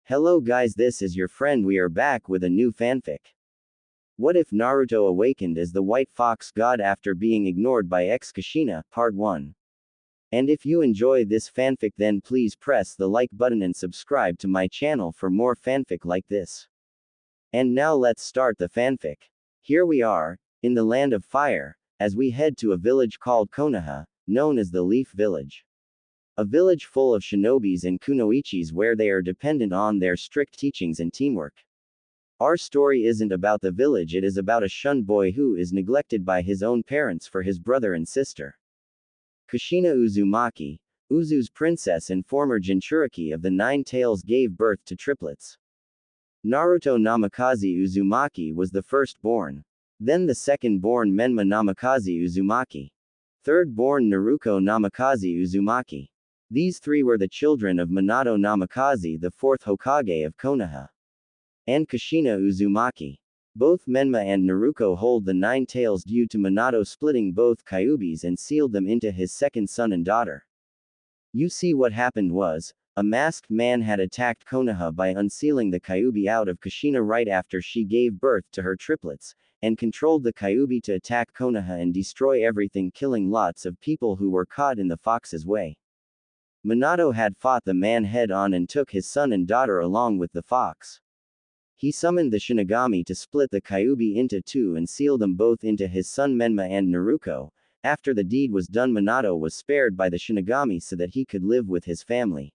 Hello guys, this is your friend. We are back with a new fanfic. What if Naruto awakened as the White Fox God after being ignored by Kushina, Part 1. And if you enjoy this fanfic, then please press the like button and subscribe to my channel for more fanfic like this. And now let's start the fanfic. Here we are, in the land of fire, as we head to a village called Konoha, known as the Leaf Village. A village full of shinobis and kunoichis where they are dependent on their strict teachings and teamwork. Our story isn't about the village, it is about a shunned boy who is neglected by his own parents for his brother and sister. Kushina Uzumaki, Uzu's princess and former Jinchuriki of the Nine Tails, gave birth to triplets. Naruto Namikaze Uzumaki was the firstborn. Then the second-born Menma Namikaze Uzumaki. Third-born Naruto Namikaze Uzumaki. These three were the children of Minato Namikaze, the fourth Hokage of Konoha, and Kushina Uzumaki. Both Menma and Naruto hold the Nine Tails due to Minato splitting both Kyubis and sealed them into his second son and daughter. You see, what happened was, a masked man had attacked Konoha by unsealing the Kyubi out of Kushina right after she gave birth to her triplets, and controlled the Kyubi to attack Konoha and destroy everything, killing lots of people who were caught in the fox's way. Minato had fought the man head-on and took his son and daughter along with the fox. He summoned the Shinigami to split the Kyubi into two and seal them both into his son Menma and Naruto. After the deed was done, Minato was spared by the Shinigami so that he could live with his family.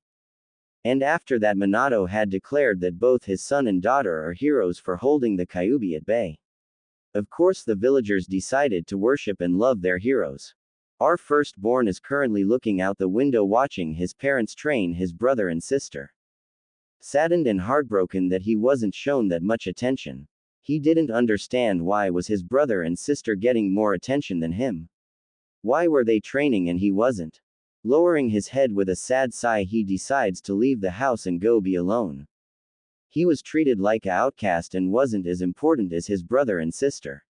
And after that, Minato had declared that both his son and daughter are heroes for holding the Kyubi at bay. Of course, the villagers decided to worship and love their heroes. Our firstborn is currently looking out the window watching his parents train his brother and sister. Saddened and heartbroken that he wasn't shown that much attention. He didn't understand why was his brother and sister getting more attention than him. Why were they training and he wasn't? Lowering his head with a sad sigh, he decides to leave the house and go be alone. He was treated like an outcast and wasn't as important as his brother and sister.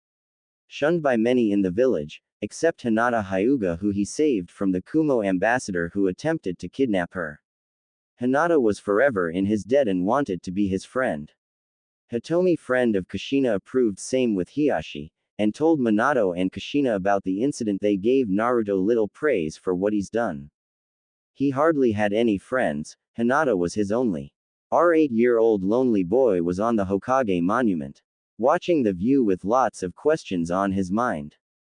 Shunned by many in the village, except Hinata Hyuga, who he saved from the Kumo ambassador who attempted to kidnap her. Hinata was forever in his debt and wanted to be his friend. Hitomi, friend of Kushina, approved, same with Hiyashi, and told Minato and Kushina about the incident. They gave Naruto little praise for what he's done. He hardly had any friends, Hinata was his only. Our 8-year-old lonely boy was on the Hokage monument, watching the view with lots of questions on his mind.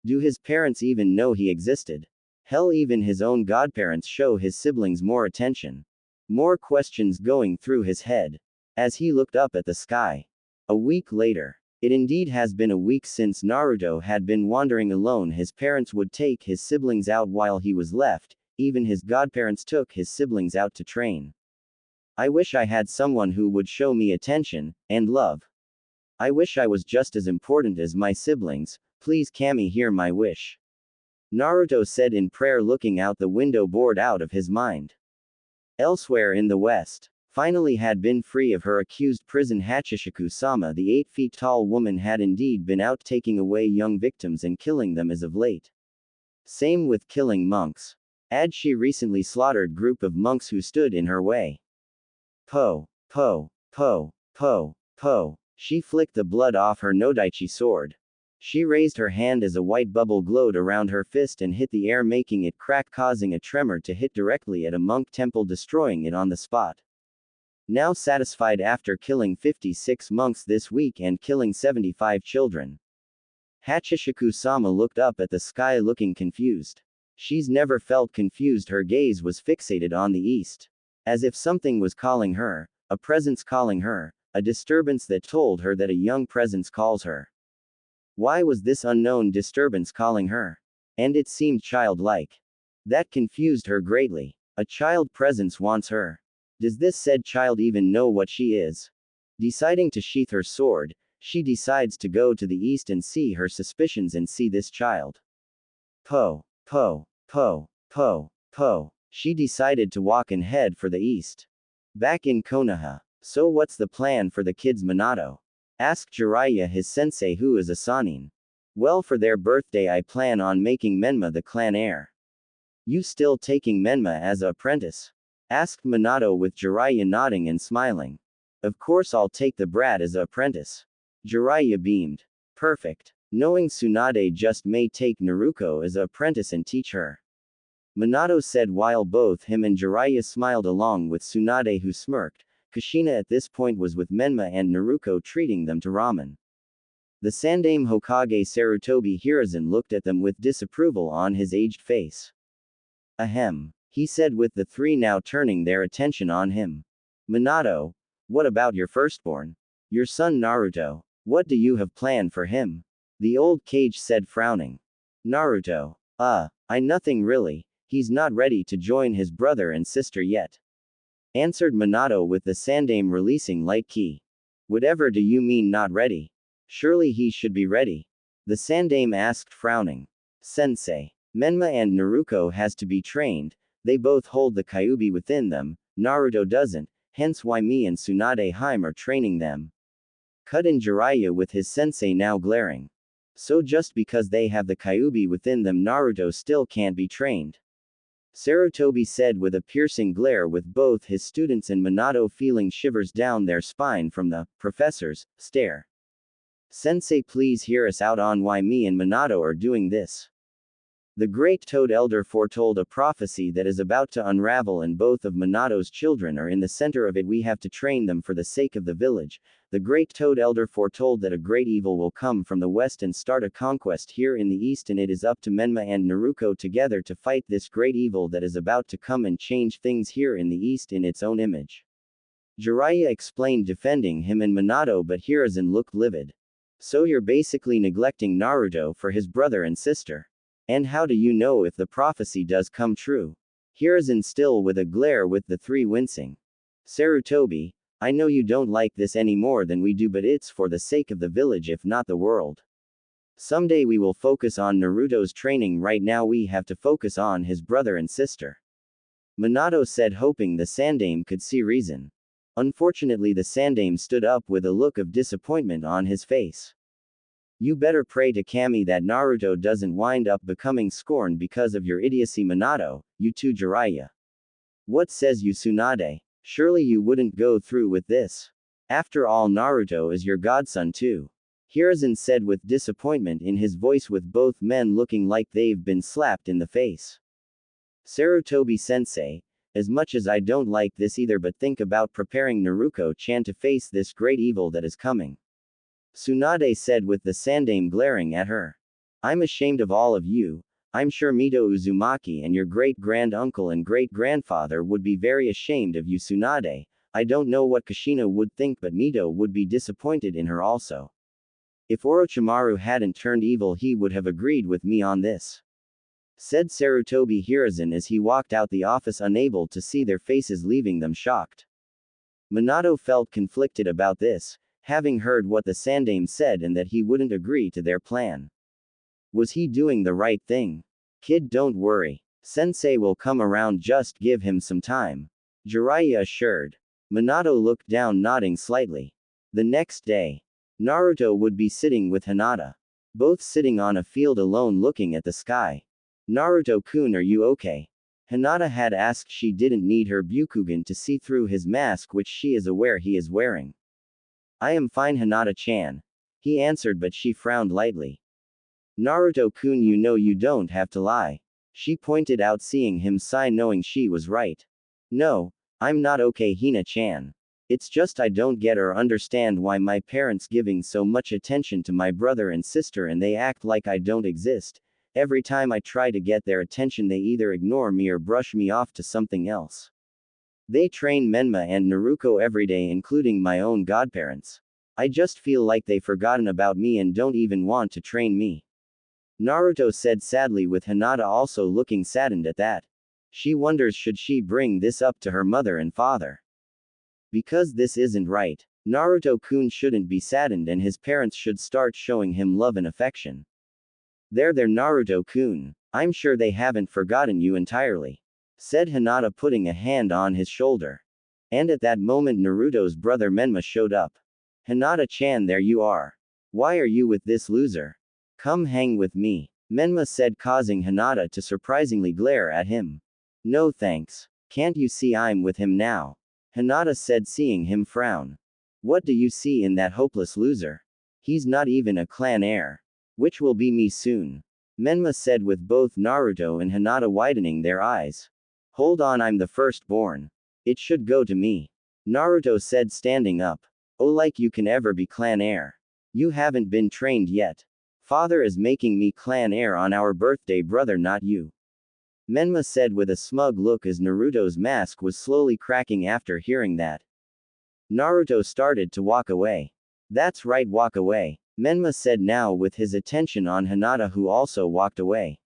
Do his parents even know he existed? Hell, even his own godparents show his siblings more attention. More questions going through his head as he looked up at the sky. A week later. It indeed has been a week since Naruto had been wandering alone. His parents would take his siblings out while he was left, even his godparents took his siblings out to train. I wish I had someone who would show me attention and love. I wish I was just as important as my siblings. Please Kami, hear my wish. Naruto said in prayer, looking out the window, bored out of his mind. Elsewhere in the west, finally had been free of her accused prison, Hachishiku-sama, the 8-feet-tall woman, had indeed been out taking away young victims and killing them as of late. Same with killing monks. She recently slaughtered group of monks who stood in her way. Po. She flicked the blood off her Nodaichi sword. She raised her hand as a white bubble glowed around her fist and hit the air, making it crack, causing a tremor to hit directly at a monk temple, destroying it on the spot. Now satisfied after killing 56 monks this week and killing 75 children. Hachishiku-sama looked up at the sky looking confused. She's never felt confused, her gaze was fixated on the east. As if something was calling her, a presence calling her, a disturbance that told her that a young presence calls her. Why was this unknown disturbance calling her? And it seemed childlike. That confused her greatly. A child presence wants her. Does this said child even know what she is? Deciding to sheath her sword, she decides to go to the east and see her suspicions and see this child. Po. She decided to walk and head for the east. Back in Konoha. So what's the plan for the kids, Minato? Asked Jiraiya his sensei, who is a Sanin. Well, for their birthday I plan on making Menma the clan heir. You still taking Menma as an apprentice? Asked Minato with Jiraiya nodding and smiling. Of course I'll take the brat as an apprentice. Jiraiya beamed. Perfect. Knowing Tsunade just may take Naruto as an apprentice and teach her. Minato said while both him and Jiraiya smiled along with Tsunade who smirked. Kushina at this point was with Menma and Naruto treating them to ramen. The Sandaime Hokage Sarutobi Hiruzen looked at them with disapproval on his aged face. Ahem. He said with the three now turning their attention on him. Minato, what about your firstborn? Your son Naruto. What do you have planned for him? The old Kage said frowning. Naruto. I nothing really, he's not ready to join his brother and sister yet. Answered Minato with the Sandaime releasing light ki. Whatever do you mean not ready? Surely he should be ready. The Sandaime asked frowning. Sensei. Menma and Naruto has to be trained, they both hold the Kyuubi within them, Naruto doesn't, hence why me and Tsunade Hime are training them. Cut in Jiraiya with his sensei now glaring. So just because they have the Kyuubi within them Naruto still can't be trained. Sarutobi said with a piercing glare with both his students and Minato feeling shivers down their spine from the professor's stare. Sensei, please hear us out on why me and Minato are doing this. The great Toad Elder foretold a prophecy that is about to unravel and both of Minato's children are in the center of it. We have to train them for the sake of the village. The great Toad Elder foretold that a great evil will come from the west and start a conquest here in the east, and it is up to Menma and Naruto together to fight this great evil that is about to come and change things here in the east in its own image. Jiraiya explained, defending him and Minato, but Hiruzen looked livid. So you're basically neglecting Naruto for his brother and sister. And how do you know if the prophecy does come true? Hiruzen still with a glare with the three wincing. Sarutobi, I know you don't like this any more than we do, but it's for the sake of the village if not the world. Someday we will focus on Naruto's training, right now we have to focus on his brother and sister. Minato said, hoping the Sandaime could see reason. Unfortunately the Sandaime stood up with a look of disappointment on his face. You better pray to Kami that Naruto doesn't wind up becoming scorned because of your idiocy, Minato. You too, Jiraiya. What says you, Tsunade? Surely you wouldn't go through with this. After all, Naruto is your godson too. Hiruzen said with disappointment in his voice, with both men looking like they've been slapped in the face. Sarutobi sensei, as much as I don't like this either, but think about preparing Naruto-chan to face this great evil that is coming. Tsunade said with the Sandaime glaring at her. I'm ashamed of all of you. I'm sure Mito Uzumaki and your great-grand-uncle and great-grandfather would be very ashamed of you, Tsunade. I don't know what Kushina would think, but Mito would be disappointed in her also. If Orochimaru hadn't turned evil, he would have agreed with me on this. Said Sarutobi Hiruzen as he walked out the office, unable to see their faces, leaving them shocked. Minato felt conflicted about this, having heard what the Sandaime said and that he wouldn't agree to their plan. Was he doing the right thing? Kid, don't worry. Sensei will come around, just give him some time. Jiraiya assured. Minato looked down, nodding slightly. The next day, Naruto would be sitting with Hinata. Both sitting on a field alone looking at the sky. Naruto-kun, are you okay? Hinata had asked. She didn't need her Byakugan to see through his mask, which she is aware he is wearing. I am fine, Hinata-chan. He answered, but she frowned lightly. Naruto-kun, you know you don't have to lie. She pointed out, seeing him sigh, knowing she was right. No, I'm not okay, Hina-chan. It's just I don't get or understand why my parents giving so much attention to my brother and sister and they act like I don't exist. Every time I try to get their attention they either ignore me or brush me off to something else. They train Menma and Naruto every day, including my own godparents. I just feel like they've forgotten about me and don't even want to train me. Naruto said sadly, with Hinata also looking saddened at that. She wonders should she bring this up to her mother and father. Because this isn't right. Naruto-kun shouldn't be saddened and his parents should start showing him love and affection. There, Naruto-kun. I'm sure they haven't forgotten you entirely. Said Hinata, putting a hand on his shoulder. And at that moment Naruto's brother Menma showed up. Hinata-chan, there you are. Why are you with this loser? Come hang with me. Menma said, causing Hinata to surprisingly glare at him. No thanks. Can't you see I'm with him now? Hinata said, seeing him frown. What do you see in that hopeless loser? He's not even a clan heir. Which will be me soon. Menma said with both Naruto and Hinata widening their eyes. Hold on, I'm the firstborn. It should go to me. Naruto said standing up. Oh, like you can ever be clan heir. You haven't been trained yet. Father is making me clan heir on our birthday, brother, not you. Menma said with a smug look as Naruto's mask was slowly cracking after hearing that. Naruto started to walk away. That's right, walk away. Menma said now with his attention on Hinata, who also walked away.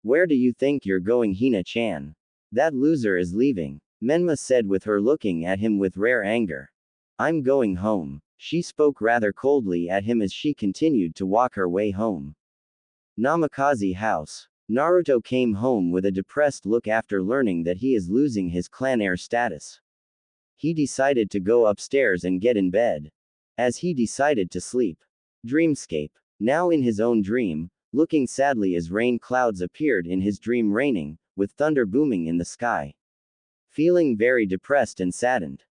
Where do you think you're going, Hina-chan? That loser is leaving. Menma said with her looking at him with rare anger. I'm going home. She spoke rather coldly at him as she continued to walk her way home. Namikaze house. Naruto came home with a depressed look after learning that he is losing his clan heir status. He decided to go upstairs and get in bed. As he decided to sleep. Dreamscape. Now in his own dream, looking sadly as rain clouds appeared in his dream, raining, with thunder booming in the sky. Feeling very depressed and saddened.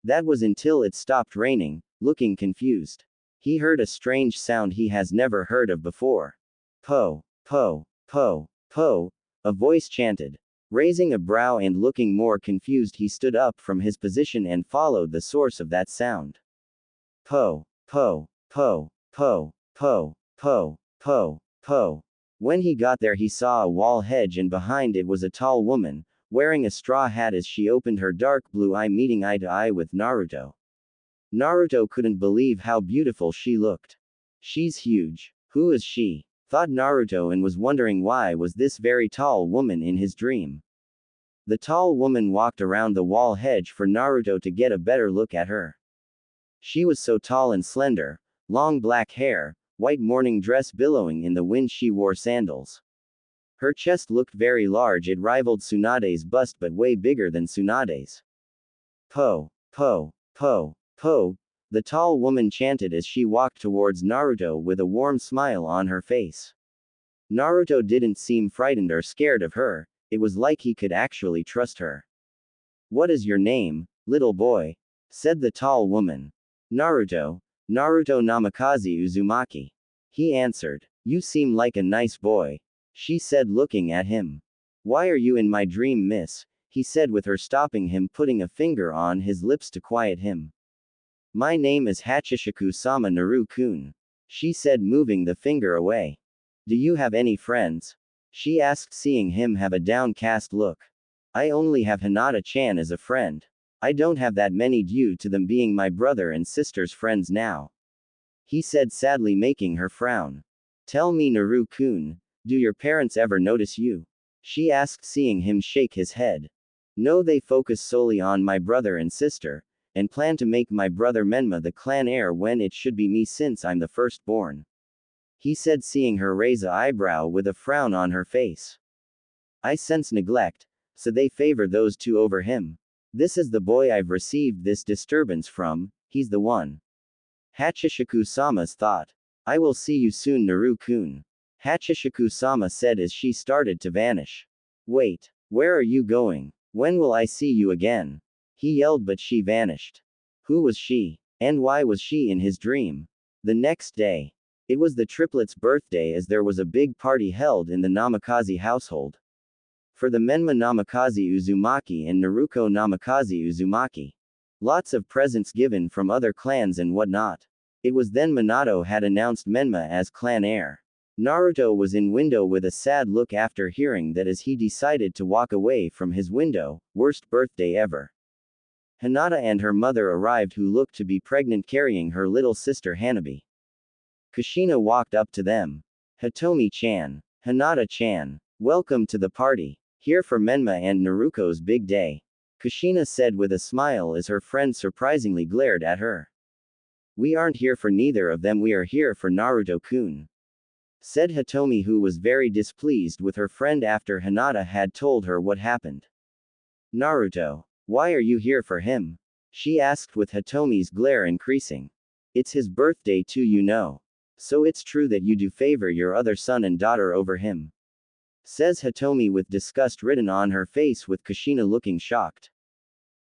That was until it stopped raining, looking confused. He heard a strange sound he has never heard of before. Po, po, po, po, a voice chanted. Raising a brow and looking more confused, he stood up from his position and followed the source of that sound. Po, po, po, po, po, po, po, po. When he got there, he saw a wall hedge, and behind it was a tall woman, wearing a straw hat as she opened her dark blue eye, meeting eye to eye with Naruto. Naruto couldn't believe how beautiful she looked. She's huge. Who is she? Thought Naruto, and was wondering why was this very tall woman in his dream. The tall woman walked around the wall hedge for Naruto to get a better look at her. She was so tall and slender, long black hair, white morning dress billowing in the wind. She wore sandals. Her chest looked very large, it rivaled Tsunade's bust but way bigger than Tsunade's. Po, po, po, po, the tall woman chanted as she walked towards Naruto with a warm smile on her face. Naruto didn't seem frightened or scared of her, it was like he could actually trust her. What is your name, little boy? Said the tall woman. Naruto. Naruto Namikaze Uzumaki. He answered. You seem like a nice boy. She said, looking at him. Why are you in my dream, miss? He said with her, stopping him, putting a finger on his lips to quiet him. My name is Hachishiku-sama Naru-kun. She said, moving the finger away. Do you have any friends? She asked, seeing him have a downcast look. I only have Hinata-chan as a friend. I don't have that many due to them being my brother and sister's friends now. He said sadly, making her frown. Tell me, Naru-kun, do your parents ever notice you? She asked, seeing him shake his head. No, they focus solely on my brother and sister, and plan to make my brother Menma the clan heir when it should be me since I'm the firstborn. He said, seeing her raise an eyebrow with a frown on her face. I sense neglect, so they favor those two over him. This is the boy I've received this disturbance from, he's the one. Hachishiku-sama's thought. I will see you soon, Naru-kun. Hachishiku-sama said as she started to vanish. Wait, where are you going? When will I see you again? He yelled, but she vanished. Who was she? And why was she in his dream? The next day. It was the triplets' birthday, as there was a big party held in the Namikaze household. For the Menma Namikaze Uzumaki and Naruko Namikaze Uzumaki. Lots of presents given from other clans and whatnot. It was then Minato had announced Menma as clan heir. Naruto was in window with a sad look after hearing that as he decided to walk away from his window. Worst birthday ever. Hinata and her mother arrived, who looked to be pregnant, carrying her little sister Hanabi. Kushina walked up to them. Hitomi-chan. Hinata-chan. Welcome to the party. Here for Menma and Naruko's big day. Kushina said with a smile as her friend surprisingly glared at her. We aren't here for neither of them, we are here for Naruto-kun. Said Hitomi, who was very displeased with her friend after Hinata had told her what happened. Naruto. Why are you here for him? She asked with Hitomi's glare increasing. It's his birthday too, you know. So it's true that you do favor your other son and daughter over him. Says Hitomi with disgust written on her face, with Kushina looking shocked.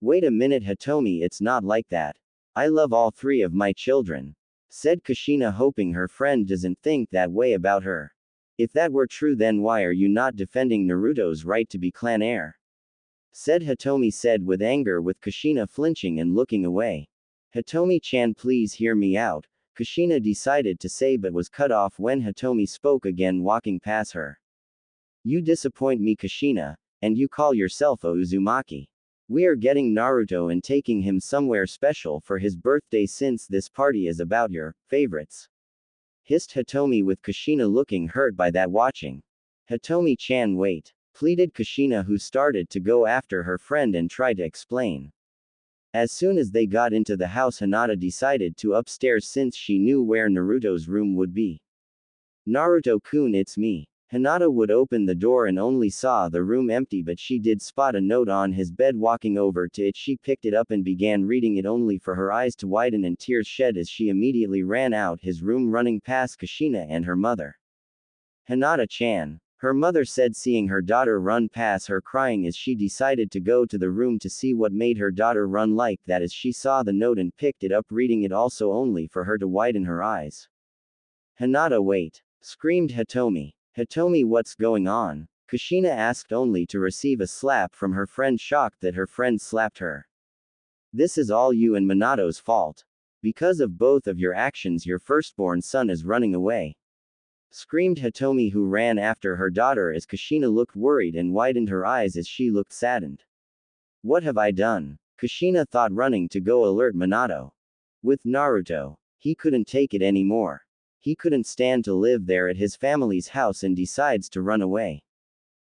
Wait a minute, Hitomi, it's not like that. I love all three of my children, said Kushina, hoping her friend doesn't think that way about her. If that were true, then why are you not defending Naruto's right to be clan heir? Said Hitomi, said with anger, with Kushina flinching and looking away. Hitomi-chan, please hear me out, Kushina decided to say, but was cut off when Hitomi spoke again, walking past her. You disappoint me, Kushina, and you call yourself a Uzumaki. We are getting Naruto and taking him somewhere special for his birthday, since this party is about your favorites. Hissed Hitomi, with Kushina looking hurt by that. Watching. Hitomi-chan, wait, pleaded Kushina, who started to go after her friend and try to explain. As soon as they got into the house, Hinata decided to upstairs since she knew where Naruto's room would be. Naruto-kun, it's me. Hinata would open the door and only saw the room empty, but she did spot a note on his bed. Walking over to it, she picked it up and began reading it, only for her eyes to widen and tears shed as she immediately ran out his room, running past Kushina and her mother. Hinata-chan, her mother said, seeing her daughter run past her crying, as she decided to go to the room to see what made her daughter run like that, as she saw the note and picked it up, reading it also, only for her to widen her eyes. Hinata, wait, screamed Hitomi. Hitomi, what's going on? Kushina asked, only to receive a slap from her friend, shocked that her friend slapped her. This is all you and Minato's fault. Because of both of your actions, your firstborn son is running away. Screamed Hitomi, who ran after her daughter as Kushina looked worried and widened her eyes as she looked saddened. What have I done? Kushina thought, running to go alert Minato. With Naruto, he couldn't take it anymore. He couldn't stand to live there at his family's house and decides to run away.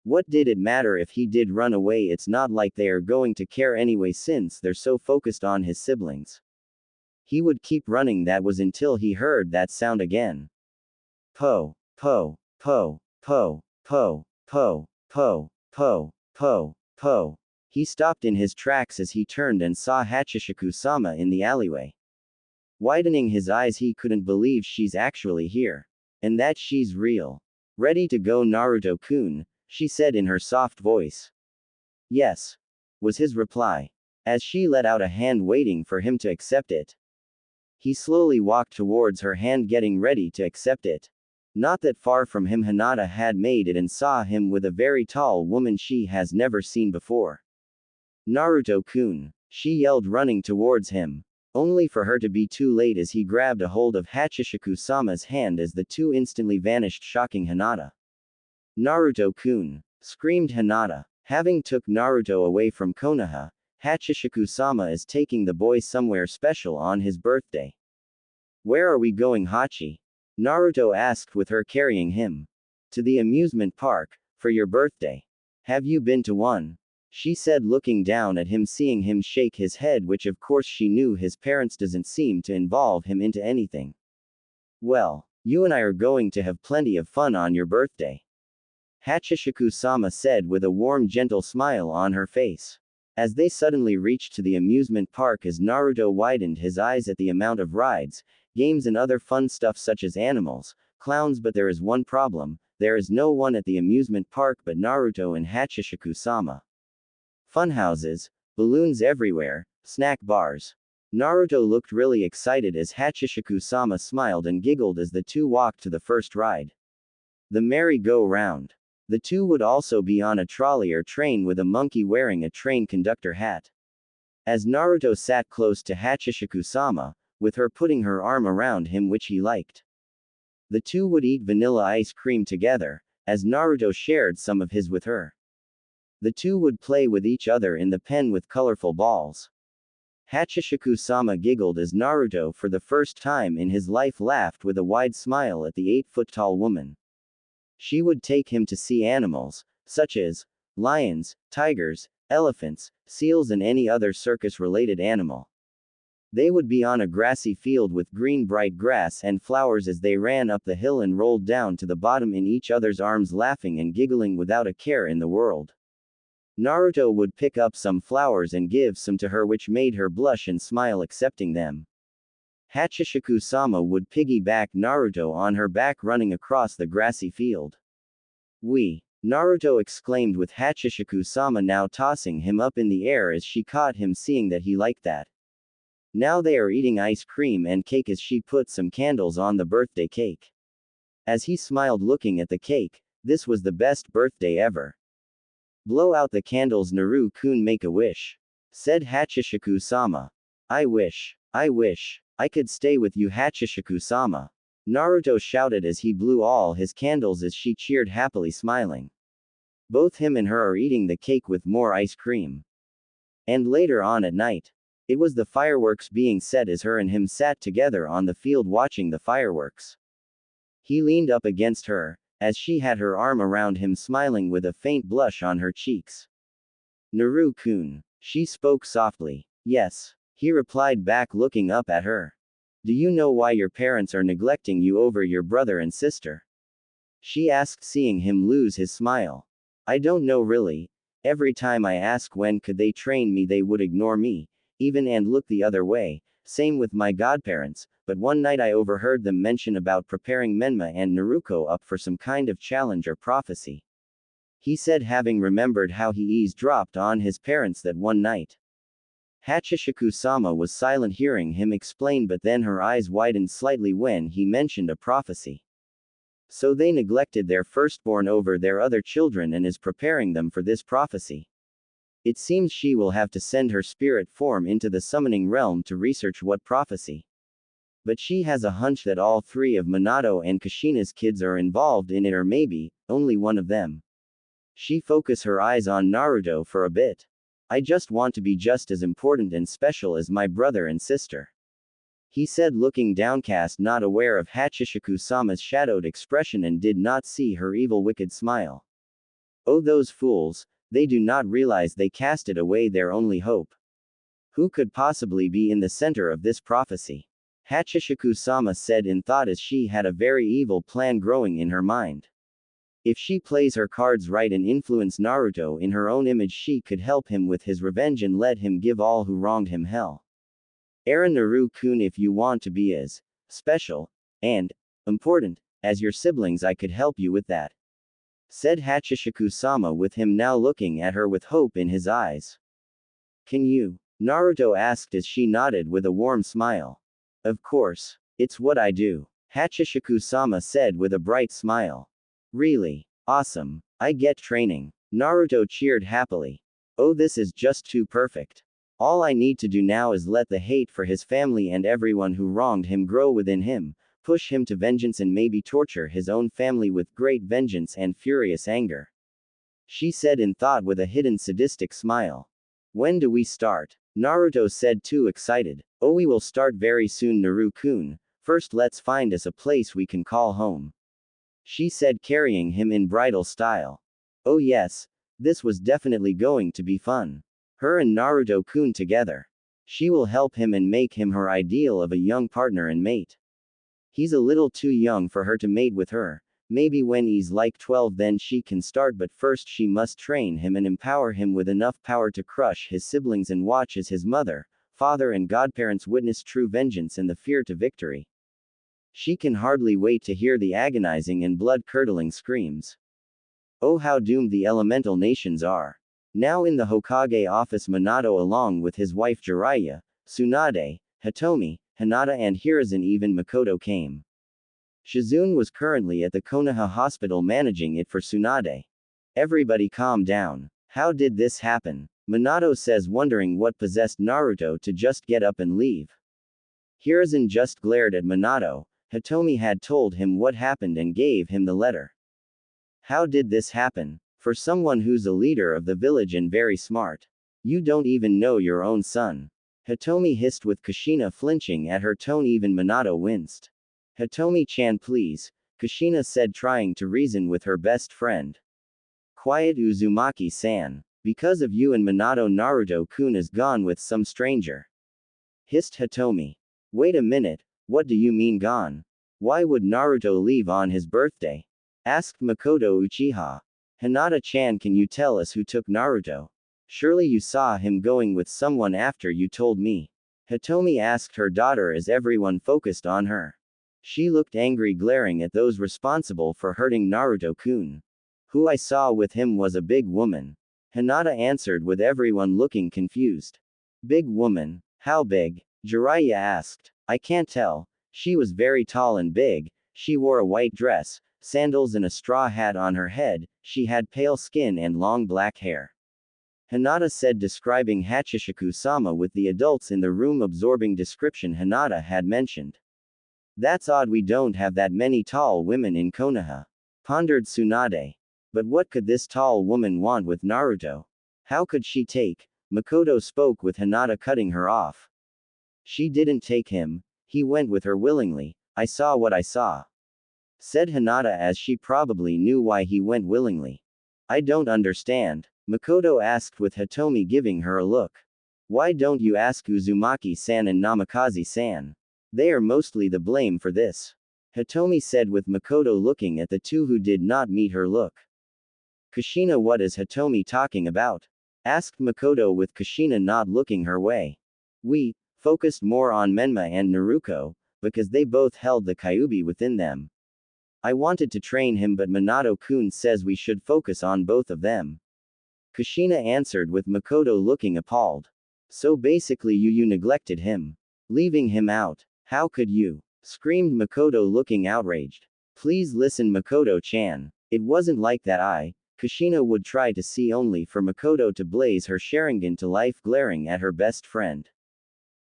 What did it matter if he did run away? It's not like they are going to care anyway, since they're so focused on his siblings. He would keep running. That was until he heard that sound again. Po, po, po, po, po, po, po, po, po, po. He stopped in his tracks as he turned and saw Hachishika-sama in the alleyway. Widening his eyes, he couldn't believe she's actually here. And that she's real. Ready to go, Naruto-kun, she said in her soft voice. Yes, was his reply, as she let out a hand, waiting for him to accept it. He slowly walked towards her hand, getting ready to accept it. Not that far from him, Hinata had made it and saw him with a very tall woman she has never seen before. Naruto-kun, she yelled, running towards him. Only for her to be too late, as he grabbed a hold of Hachishika-sama's hand as the two instantly vanished, shocking Hinata. Naruto-kun, screamed Hinata. Having took Naruto away from Konoha, Hachishika-sama is taking the boy somewhere special on his birthday. Where are we going, Hachi? Naruto asked, with her carrying him. To the amusement park, for your birthday. Have you been to one? She said, looking down at him, seeing him shake his head, which of course she knew his parents doesn't seem to involve him into anything. Well, you and I are going to have plenty of fun on your birthday. Hachishika-sama said with a warm, gentle smile on her face. As they suddenly reached to the amusement park, as Naruto widened his eyes at the amount of rides, games and other fun stuff such as animals, clowns, but there is one problem, there is no one at the amusement park but Naruto and Hachishika-sama. Funhouses, balloons everywhere, snack bars. Naruto looked really excited as Hachishika-sama smiled and giggled as the two walked to the first ride. The merry-go-round. The two would also be on a trolley or train with a monkey wearing a train conductor hat. As Naruto sat close to Hachishika-sama, with her putting her arm around him, which he liked. The two would eat vanilla ice cream together, as Naruto shared some of his with her. The two would play with each other in the pen with colorful balls. Hachishika-sama giggled as Naruto, for the first time in his life, laughed with a wide smile at the 8-foot-tall woman. She would take him to see animals, such as lions, tigers, elephants, seals, and any other circus-related animal. They would be on a grassy field with green bright grass and flowers as they ran up the hill and rolled down to the bottom in each other's arms, laughing and giggling without a care in the world. Naruto would pick up some flowers and give some to her, which made her blush and smile accepting them. Hachishika-sama would piggyback Naruto on her back, running across the grassy field. Naruto exclaimed, with Hachishika-sama now tossing him up in the air as she caught him, seeing that he liked that. Now they are eating ice cream and cake as she put some candles on the birthday cake. As he smiled looking at the cake, this was the best birthday ever. Blow out the candles, Naru-kun, make a wish, said Hachishiku-sama. I wish I could stay with you, Hachishiku-sama. Naruto shouted as he blew all his candles as she cheered happily smiling. Both him and her are eating the cake with more ice cream. And later on at night, it was the fireworks being set as her and him sat together on the field watching the fireworks. He leaned up against her, as she had her arm around him smiling with a faint blush on her cheeks. Naru-kun, she spoke softly. Yes, he replied back looking up at her. Do you know why your parents are neglecting you over your brother and sister? She asked, seeing him lose his smile. I don't know really. Every time I ask when could they train me, they would ignore me, even and look the other way. Same with my godparents, but one night I overheard them mention about preparing Menma and Naruto up for some kind of challenge or prophecy. He said, having remembered how he eavesdropped on his parents that one night. Hachishiku-sama was silent hearing him explain, but then her eyes widened slightly when he mentioned a prophecy. So they neglected their firstborn over their other children and is preparing them for this prophecy. It seems she will have to send her spirit form into the summoning realm to research what prophecy. But she has a hunch that all three of Minato and Kushina's kids are involved in it, or maybe only one of them. She focused her eyes on Naruto for a bit. I just want to be just as important and special as my brother and sister, he said, looking downcast, not aware of Hachishiku-sama's shadowed expression and did not see her evil wicked smile. Oh, those fools, they do not realize they casted away their only hope. Who could possibly be in the center of this prophecy? Hachishiku-sama said in thought as she had a very evil plan growing in her mind. If she plays her cards right and influence Naruto in her own image, she could help him with his revenge and let him give all who wronged him hell. Eren, Naru-kun, if you want to be as special and important as your siblings, I could help you with that, said Hachishiku-sama, with him now looking at her with hope in his eyes. Can you? Naruto asked as she nodded with a warm smile. Of course. It's what I do, Hachishiku-sama said with a bright smile. Really? Awesome. I get training. Naruto cheered happily. Oh, this is just too perfect. All I need to do now is let the hate for his family and everyone who wronged him grow within him, push him to vengeance, and maybe torture his own family with great vengeance and furious anger, she said in thought with a hidden sadistic smile. When do we start? Naruto said, too excited. Oh, we will start very soon, Naru-kun. First let's find us a place we can call home, she said, carrying him in bridal style. Oh yes, this was definitely going to be fun. Her and Naruto-kun together. She will help him and make him her ideal of a young partner and mate. He's a little too young for her to mate with her. Maybe when he's like 12 then she can start, but first she must train him and empower him with enough power to crush his siblings and watch as his mother, father and godparents witness true vengeance and the fear to victory. She can hardly wait to hear the agonizing and blood-curdling screams. Oh, how doomed the elemental nations are. Now in the Hokage office, Minato along with his wife Jiraiya, Tsunade, Hitomi, Hinata and Hiruzen, even Makoto came. Shizune was currently at the Konoha hospital managing it for Tsunade. Everybody calm down. How did this happen? Minato says, wondering what possessed Naruto to just get up and leave. Hiruzen just glared at Minato. Hitomi had told him what happened and gave him the letter. How did this happen? For someone who's a leader of the village and very smart. You don't even know your own son. Hitomi hissed with Kushina flinching at her tone. Even Minato winced. Hitomi-chan, please, Kushina said, trying to reason with her best friend. Quiet, Uzumaki-san. Because of you and Minato, Naruto-kun is gone with some stranger, hissed Hitomi. Wait a minute, what do you mean gone? Why would Naruto leave on his birthday? Asked Makoto Uchiha. Hinata-chan, can you tell us who took Naruto? Surely you saw him going with someone after you told me. Hitomi asked her daughter as everyone focused on her. She looked angry, glaring at those responsible for hurting Naruto-kun. Who I saw with him was a big woman, Hinata answered with everyone looking confused. Big woman? How big? Jiraiya asked. I can't tell. She was very tall and big, she wore a white dress, sandals and a straw hat on her head, she had pale skin and long black hair. Hinata said, describing Hachishika-sama with the adults in the room absorbing description Hinata had mentioned. That's odd, we don't have that many tall women in Konoha. Pondered Tsunade. But what could this tall woman want with Naruto? How could she take? Makoto spoke with Hinata cutting her off. She didn't take him, he went with her willingly, I saw what I saw. Said Hinata as she probably knew why he went willingly. I don't understand. Makoto asked with Hitomi giving her a look. Why don't you ask Uzumaki-san and Namikaze-san? They are mostly the blame for this. Hitomi said with Makoto looking at the two who did not meet her look. Kushina, what is Hitomi talking about? Asked Makoto with Kushina not looking her way. We focused more on Menma and Naruto, because they both held the Kyuubi within them. I wanted to train him, but Minato-kun says we should focus on both of them. Kushina answered with Makoto looking appalled. So basically you neglected him. Leaving him out. How could you? Screamed Makoto looking outraged. Please listen, Makoto-chan. It wasn't like that. Kushina would try to see only for Makoto to blaze her Sharingan to life, glaring at her best friend.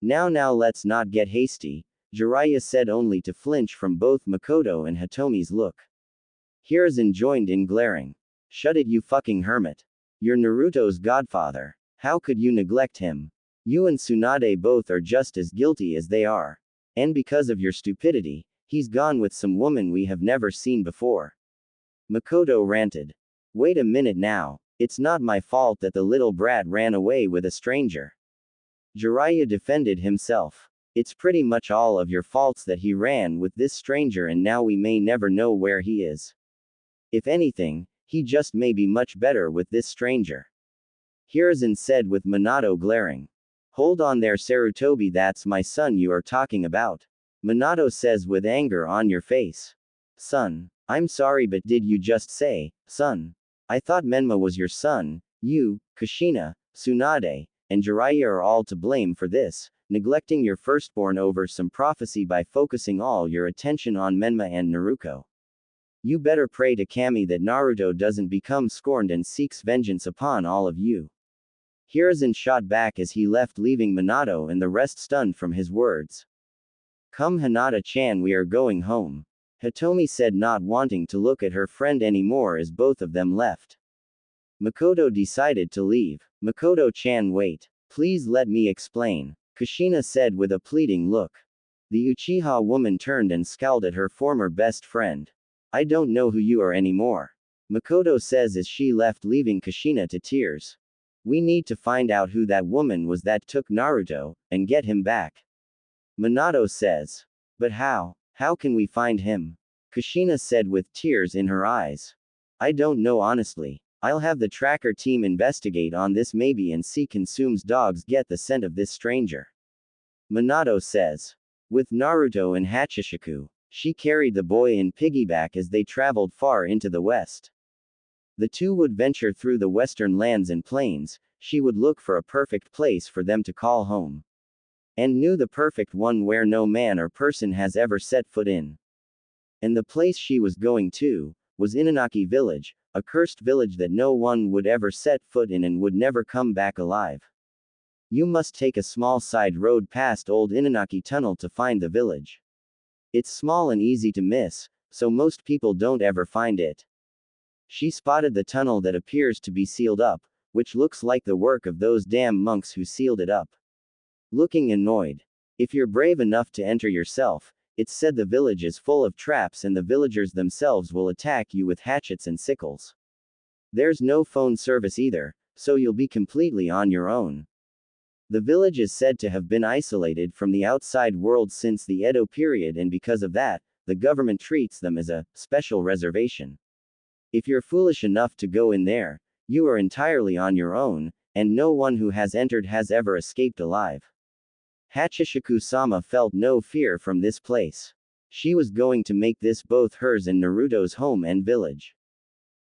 Now let's not get hasty, Jiraiya said, only to flinch from both Makoto and Hitomi's look. Hiruzen joined in, glaring. Shut it, you fucking hermit. You're Naruto's godfather. How could you neglect him? You and Tsunade both are just as guilty as they are. And because of your stupidity, he's gone with some woman we have never seen before. Makoto ranted. Wait a minute now, it's not my fault that the little brat ran away with a stranger. Jiraiya defended himself. It's pretty much all of your faults that he ran with this stranger and now we may never know where he is. If anything, he just may be much better with this stranger. Hiruzen said with Minato glaring. Hold on there, Sarutobi, that's my son you are talking about. Minato says with anger on your face. Son. I'm sorry, but did you just say, son? I thought Menma was your son. You, Kushina, Tsunade, and Jiraiya are all to blame for this, neglecting your firstborn over some prophecy by focusing all your attention on Menma and Naruto. You better pray to Kami that Naruto doesn't become scorned and seeks vengeance upon all of you. Hiruzen shot back as he left, leaving Minato and the rest stunned from his words. Come Hinata-chan, we are going home. Hitomi said, not wanting to look at her friend anymore as both of them left. Makoto decided to leave. Makoto-chan, wait. Please let me explain. Kushina said with a pleading look. The Uchiha woman turned and scowled at her former best friend. I don't know who you are anymore. Makoto says as she left, leaving Kushina to tears. We need to find out who that woman was that took Naruto, and get him back. Minato says. But how? How can we find him? Kushina said with tears in her eyes. I don't know honestly. I'll have the tracker team investigate on this maybe and see Consume's dogs get the scent of this stranger. Minato says. With Naruto and Hachishiku, she carried the boy in piggyback as they traveled far into the west. The two would venture through the western lands and plains, she would look for a perfect place for them to call home. And knew the perfect one where no man or person has ever set foot in. And the place she was going to, was Inanaki village, a cursed village that no one would ever set foot in and would never come back alive. You must take a small side road past old Inanaki tunnel to find the village. It's small and easy to miss, so most people don't ever find it. She spotted the tunnel that appears to be sealed up, which looks like the work of those damn monks who sealed it up. Looking annoyed. If you're brave enough to enter yourself, it's said the village is full of traps and the villagers themselves will attack you with hatchets and sickles. There's no phone service either, so you'll be completely on your own. The village is said to have been isolated from the outside world since the Edo period, and because of that, the government treats them as a special reservation. If you're foolish enough to go in there, you are entirely on your own, and no one who has entered has ever escaped alive. Hachishiku-sama felt no fear from this place. She was going to make this both hers and Naruto's home and village.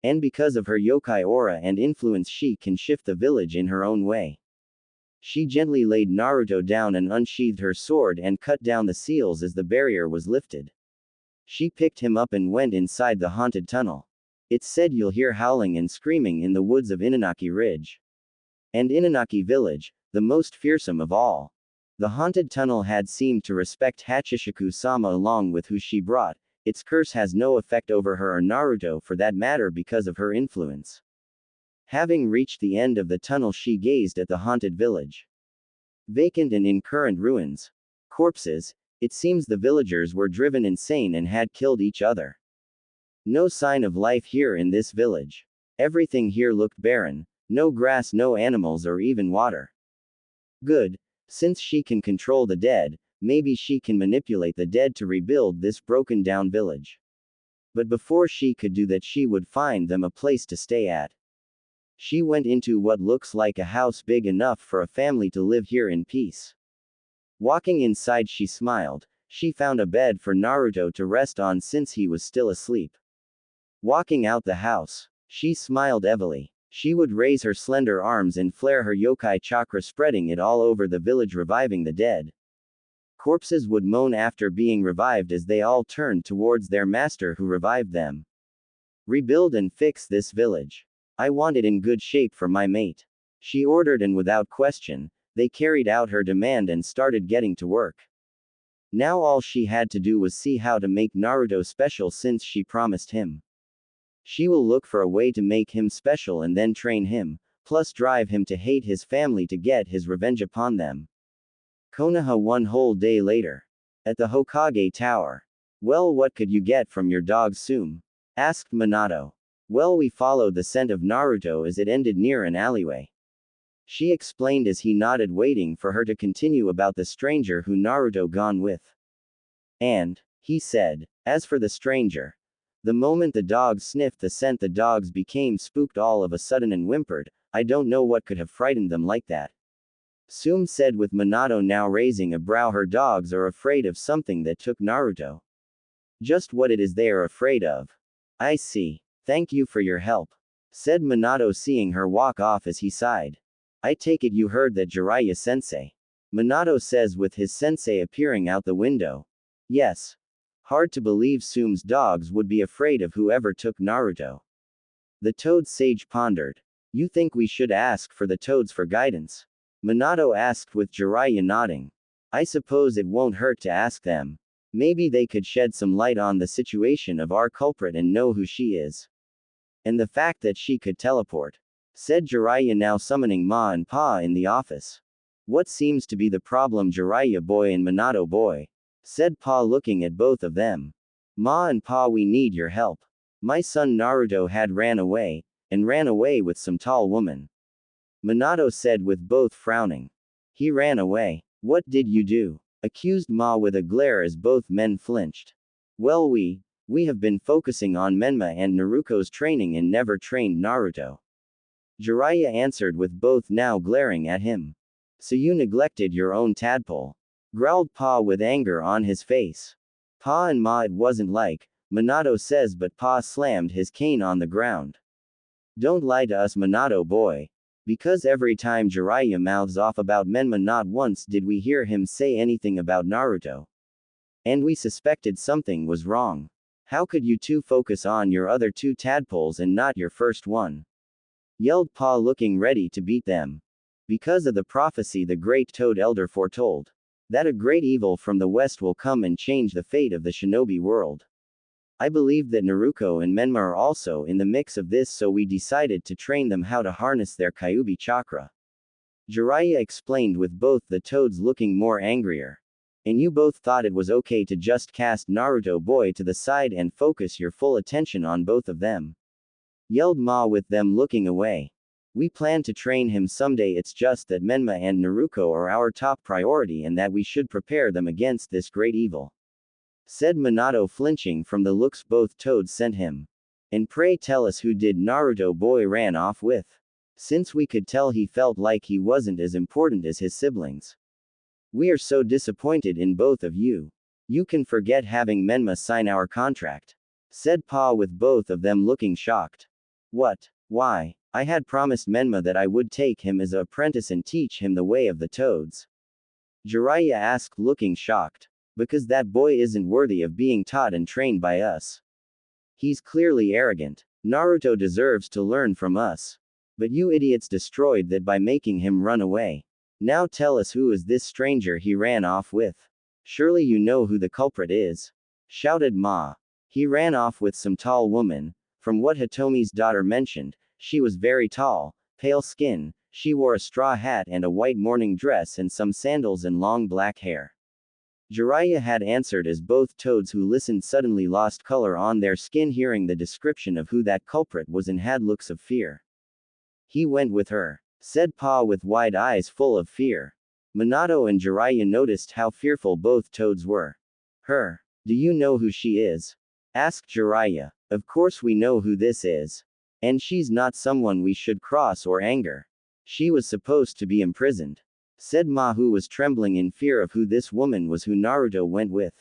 And because of her yokai aura and influence, she can shift the village in her own way. She gently laid Naruto down and unsheathed her sword and cut down the seals as the barrier was lifted. She picked him up and went inside the haunted tunnel. It's said you'll hear howling and screaming in the woods of Inanaki Ridge and Inanaki Village, the most fearsome of all. The haunted tunnel had seemed to respect Hachishiku-sama along with who she brought. Its curse has no effect over her or Naruto for that matter because of her influence. Having reached the end of the tunnel, she gazed at the haunted village. Vacant and in current ruins. Corpses. It seems the villagers were driven insane and had killed each other. No sign of life here in this village. Everything here looked barren. No grass, no animals or even water. Good. Since she can control the dead, maybe she can manipulate the dead to rebuild this broken down village. But before she could do that, she would find them a place to stay at. She went into what looks like a house big enough for a family to live here in peace. Walking inside, she smiled. She found a bed for Naruto to rest on since he was still asleep. Walking out the house, she smiled heavily. She would raise her slender arms and flare her yokai chakra, spreading it all over the village, reviving the dead. Corpses would moan after being revived as they all turned towards their master who revived them. Rebuild and fix this village. I want it in good shape for my mate. She ordered, and without question, they carried out her demand and started getting to work. Now all she had to do was see how to make Naruto special since she promised him. She will look for a way to make him special and then train him, plus drive him to hate his family to get his revenge upon them. Konoha one whole day later. At the Hokage Tower. Well, what could you get from your dog Sume? Asked Minato. Well, we followed the scent of Naruto as it ended near an alleyway. She explained as he nodded, waiting for her to continue about the stranger who Naruto gone with. And, he said, as for the stranger. The moment the dogs sniffed the scent, the dogs became spooked all of a sudden and whimpered. I don't know what could have frightened them like that. Sume said with Minato now raising a brow. Her dogs are afraid of something that took Naruto. Just what it is they are afraid of. I see. Thank you for your help. Said Minato, seeing her walk off as he sighed. I take it you heard that Jiraiya-sensei. Minato says with his sensei appearing out the window. Yes. Hard to believe Sume's dogs would be afraid of whoever took Naruto. The Toad Sage pondered. You think we should ask for the toads for guidance? Minato asked with Jiraiya nodding. I suppose it won't hurt to ask them. Maybe they could shed some light on the situation of our culprit and know who she is. And the fact that she could teleport. Said Jiraiya, now summoning Ma and Pa in the office. What seems to be the problem, Jiraiya boy and Minato boy? Said Pa, looking at both of them. Ma and Pa, we need your help. My son Naruto had ran away with some tall woman. Minato said with both frowning. He ran away. What did you do? Accused Ma with a glare as both men flinched. Well, we have been focusing on Menma and Naruto's training and never trained Naruto. Jiraiya answered with both now glaring at him. So you neglected your own tadpole? Growled Pa with anger on his face. Pa and Ma, it wasn't like, Minato says, but Pa slammed his cane on the ground. Don't lie to us, Minato boy. Because every time Jiraiya mouths off about Menma, not once did we hear him say anything about Naruto. And we suspected something was wrong. How could you two focus on your other two tadpoles and not your first one? Yelled Pa, looking ready to beat them. Because of the prophecy the great Toad Elder foretold. That a great evil from the west will come and change the fate of the shinobi world. I believe that Naruto and Menma are also in the mix of this, so we decided to train them how to harness their Kyuubi chakra. Jiraiya explained with both the toads looking more angrier. And you both thought it was okay to just cast Naruto boy to the side and focus your full attention on both of them. Yelled Ma with them looking away. We plan to train him someday, it's just that Menma and Naruto are our top priority and that we should prepare them against this great evil. Said Minato, flinching from the looks both toads sent him. And pray tell us who did Naruto boy ran off with? Since we could tell he felt like he wasn't as important as his siblings. We are so disappointed in both of you. You can forget having Menma sign our contract. Said Pa with both of them looking shocked. What? Why? I had promised Menma that I would take him as an apprentice and teach him the way of the toads. Jiraiya asked, looking shocked. Because that boy isn't worthy of being taught and trained by us. He's clearly arrogant. Naruto deserves to learn from us. But you idiots destroyed that by making him run away. Now tell us, who is this stranger he ran off with? Surely you know who the culprit is. Shouted Ma. He ran off with some tall woman. From what Hitomi's daughter mentioned, she was very tall, pale skin, she wore a straw hat and a white morning dress and some sandals and long black hair. Jiraiya had answered as both toads who listened suddenly lost color on their skin hearing the description of who that culprit was and had looks of fear. He went with her, said Pa with wide eyes full of fear. Minato and Jiraiya noticed how fearful both toads were. Her. Do you know who she is? Asked Jiraiya. Of course we know who this is. And she's not someone we should cross or anger. She was supposed to be imprisoned. Said Ma, who was trembling in fear of who this woman was who Naruto went with.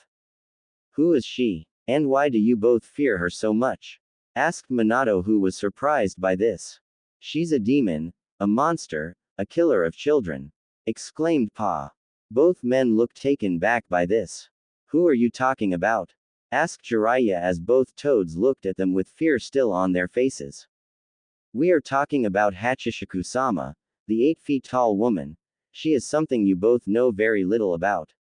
Who is she? And why do you both fear her so much? Asked Minato, who was surprised by this. She's a demon, a monster, a killer of children. Exclaimed Pa. Both men looked taken back by this. Who are you talking about? Asked Jiraiya as both toads looked at them with fear still on their faces. We are talking about Hachishiku-sama, the 8 feet tall woman. She is something you both know very little about.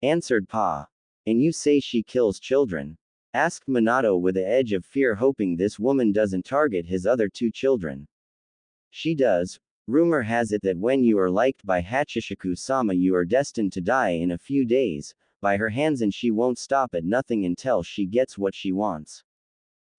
Answered Pa. And you say she kills children? Asked Minato with the edge of fear, hoping this woman doesn't target his other 2 children. She does. Rumor has it that when you are liked by Hachishiku-sama you are destined to die in a few days, by her hands, and she won't stop at nothing until she gets what she wants.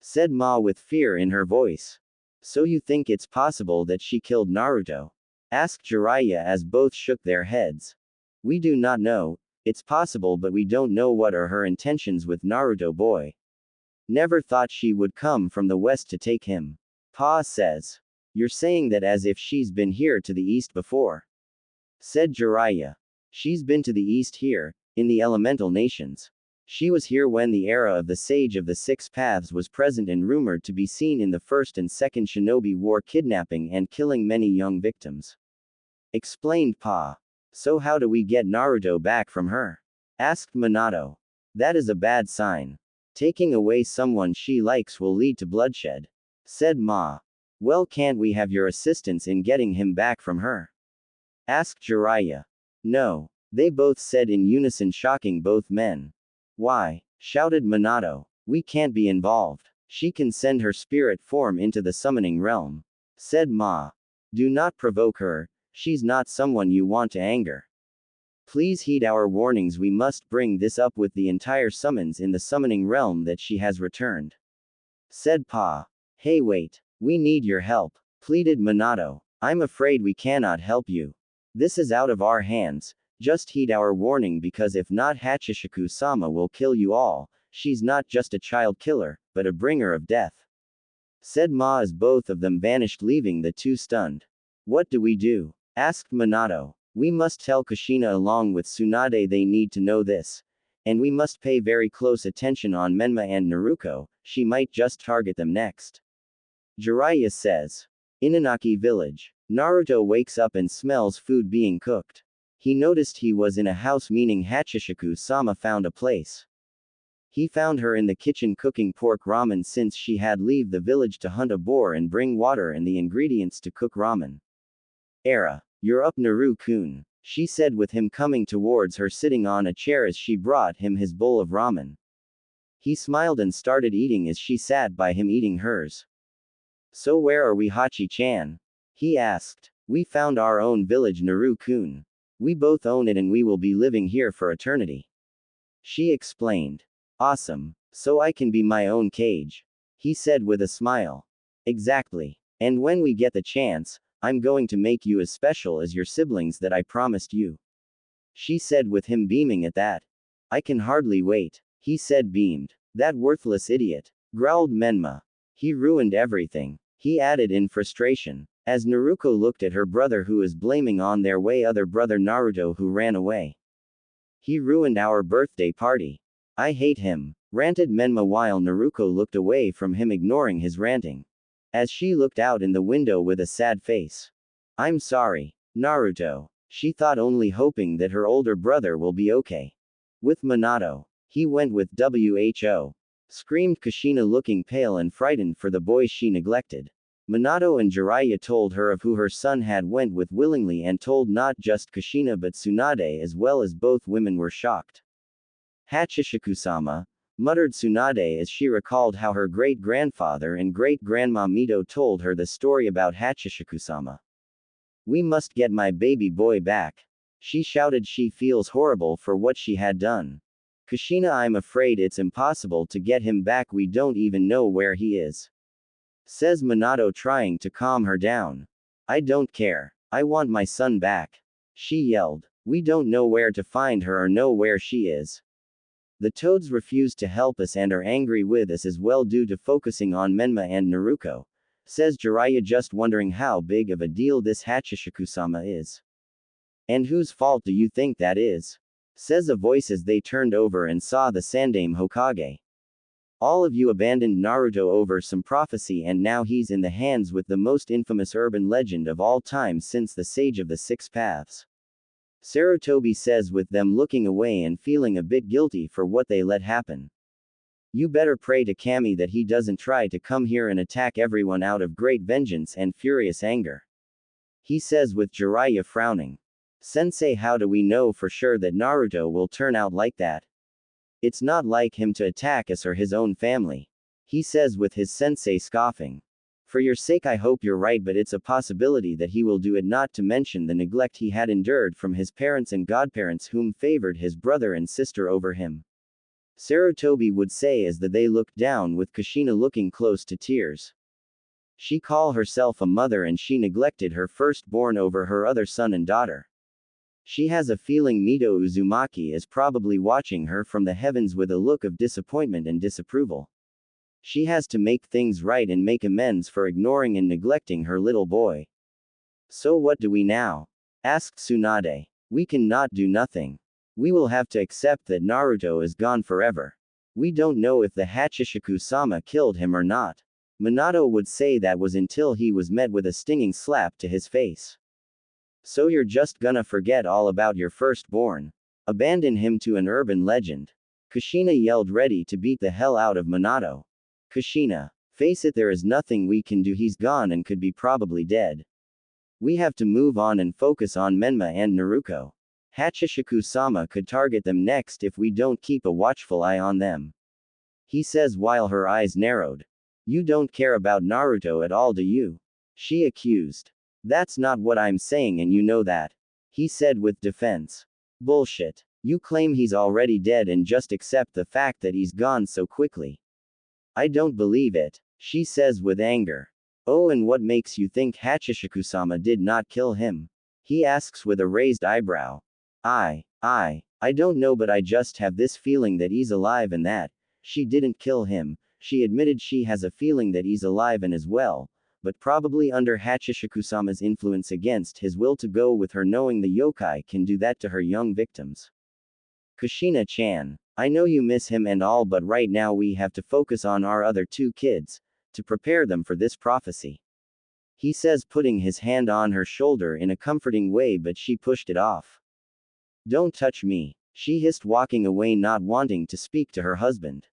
Said Ma with fear in her voice. So you think it's possible that she killed Naruto? Asked Jiraiya as both shook their heads. We do not know. It's possible, but we don't know what are her intentions with Naruto boy. Never thought she would come from the west to take him. Pa says. You're saying that as if she's been here to the east before? Said Jiraiya. She's been to the east here, in the elemental nations. She was here when the era of the Sage of the Six Paths was present and rumored to be seen in the First and Second Shinobi War, kidnapping and killing many young victims. Explained Pa. So how do we get Naruto back from her? Asked Minato. That is a bad sign. Taking away someone she likes will lead to bloodshed. Said Ma. Well, can't we have your assistance in getting him back from her? Asked Jiraiya. No. They both said in unison, shocking both men. Why? Shouted Minato. We can't be involved. She can send her spirit form into the summoning realm. Said Ma. Do not provoke her. She's not someone you want to anger. Please heed our warnings. We must bring this up with the entire summons in the summoning realm that she has returned. Said Pa. Hey, wait. We need your help. Pleaded Minato. I'm afraid we cannot help you. This is out of our hands. Just heed our warning, because if not Hachishiku-sama will kill you all. She's not just a child killer, but a bringer of death. Said Ma as both of them vanished, leaving the 2 stunned. What do we do? Asked Minato. We must tell Kushina along with Tsunade, they need to know this. And we must pay very close attention on Menma and Naruto, she might just target them next. Jiraiya says. Inanaki village. Naruto wakes up and smells food being cooked. He noticed he was in a house, meaning Hachishiku-sama found a place. He found her in the kitchen cooking pork ramen since she had leave the village to hunt a boar and bring water and the ingredients to cook ramen. Era. You're up, Naru-kun, she said with him coming towards her sitting on a chair as she brought him his bowl of ramen. He smiled and started eating as she sat by him eating hers. So where are we, Hachi-chan? He asked. We found our own village, Naru-kun. We both own it and we will be living here for eternity. She explained. Awesome. So I can be my own cage. He said with a smile. Exactly. And when we get the chance, I'm going to make you as special as your siblings that I promised you. She said with him beaming at that. I can hardly wait. He said beamed. That worthless idiot. Growled Menma. He ruined everything. He added in frustration. As Naruto looked at her brother, who is blaming on their way other brother Naruto who ran away. He ruined our birthday party. I hate him. Ranted Menma while Naruto looked away from him, ignoring his ranting. as she looked out in the window with a sad face. I'm sorry, Naruto. She thought, only hoping that her older brother will be okay. With Minato. He went with WHO. Screamed Kushina, looking pale and frightened for the boys she neglected. Minato and Jiraiya told her of who her son had went with willingly, and told not just Kushina but Tsunade as well, as both women were shocked. Hachishikusama, muttered Tsunade as she recalled how her great-grandfather and great-grandma Mito told her the story about Hachishikusama. We must get my baby boy back. She shouted. She feels horrible for what she had done. Kushina, I'm afraid it's impossible to get him back. We don't even know where he is. Says Minato, trying to calm her down. I don't care. I want my son back. She yelled. We don't know where to find her or know where she is. The toads refuse to help us and are angry with us as well due to focusing on Menma and Naruto. Says Jiraiya, just wondering how big of a deal this Hachishikusama is. And whose fault do you think that is? Says a voice as they turned over and saw the Sandaime Hokage. All of you abandoned Naruto over some prophecy, and now he's in the hands with the most infamous urban legend of all time since the Sage of the Six Paths. Sarutobi says, with them looking away and feeling a bit guilty for what they let happen. You better pray to Kami that he doesn't try to come here and attack everyone out of great vengeance and furious anger. He says, with Jiraiya frowning. Sensei, how do we know for sure that Naruto will turn out like that? It's not like him to attack us or his own family. He says, with his sensei scoffing. For your sake I hope you're right, but it's a possibility that he will do it, not to mention the neglect he had endured from his parents and godparents whom favored his brother and sister over him. Sarutobi would say as they looked down, with Kushina looking close to tears. She called herself a mother and she neglected her firstborn over her other son and daughter. She has a feeling Mito Uzumaki is probably watching her from the heavens with a look of disappointment and disapproval. She has to make things right and make amends for ignoring and neglecting her little boy. So what do we now? Asked Tsunade. We cannot do nothing. We will have to accept that Naruto is gone forever. We don't know if the Hachishikusama killed him or not. Minato would say that was until he was met with a stinging slap to his face. So you're just gonna forget all about your firstborn? Abandon him to an urban legend? Kushina yelled, ready to beat the hell out of Minato. Kushina, face it, there is nothing we can do. He's gone and could be probably dead. We have to move on and focus on Menma and Naruto. Hachishikusama could target them next if we don't keep a watchful eye on them. He says while her eyes narrowed. You don't care about Naruto at all, do you? She accused. That's not what I'm saying and you know that. He said with defense. Bullshit. You claim he's already dead and just accept the fact that he's gone so quickly. I don't believe it. She says with anger. Oh, and what makes you think Hachishikusama did not kill him? He asks with a raised eyebrow. I don't know, but I just have this feeling that he's alive and that she didn't kill him. She admitted she has a feeling that he's alive and as well, but probably under Hachishikuama's influence against his will to go with her, knowing the yokai can do that to her young victims. Kushina-chan, I know you miss him and all, but right now we have to focus on our other two kids, to prepare them for this prophecy. He says, putting his hand on her shoulder in a comforting way, but she pushed it off. Don't touch me, she hissed, walking away, not wanting to speak to her husband.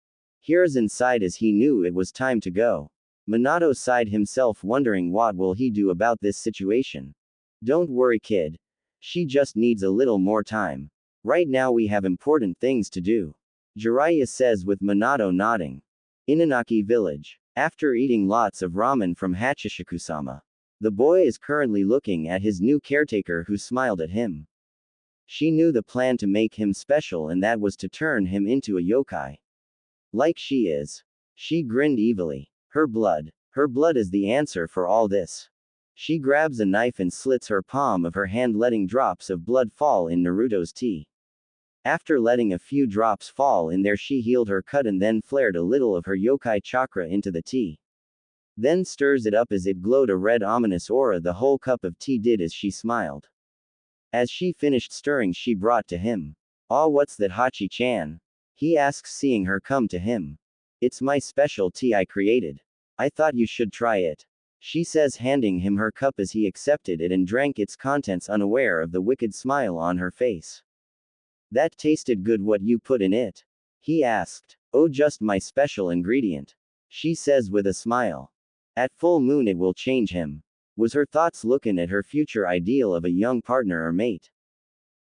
Hiruzen sighed as he knew it was time to go. Minato sighed himself, wondering what will he do about this situation. Don't worry, kid. She just needs a little more time. Right now we have important things to do. Jiraiya says with Minato nodding. Inanaki village. After eating lots of ramen from Hachishikuama. The boy is currently looking at his new caretaker who smiled at him. She knew the plan to make him special, and that was to turn him into a yokai. Like she is. She grinned evilly. Her blood is the answer for all this. She grabs a knife and slits her palm of her hand, letting drops of blood fall in Naruto's tea. After letting a few drops fall in there, she healed her cut and then flared a little of her yokai chakra into the tea. Then stirs it up as it glowed a red ominous aura. The whole cup of tea did as she smiled. As she finished stirring, she brought to him. "Ah, what's that, Hachi-chan?" he asks, seeing her come to him. "It's my special tea I created. I thought you should try it." she says, handing him her cup as he accepted it and drank its contents, unaware of the wicked smile on her face. That tasted good. What you put in it? He asked. Oh, just my special ingredient, she says with a smile. At full moon it will change him, was her thoughts looking at her future ideal of a young partner or mate.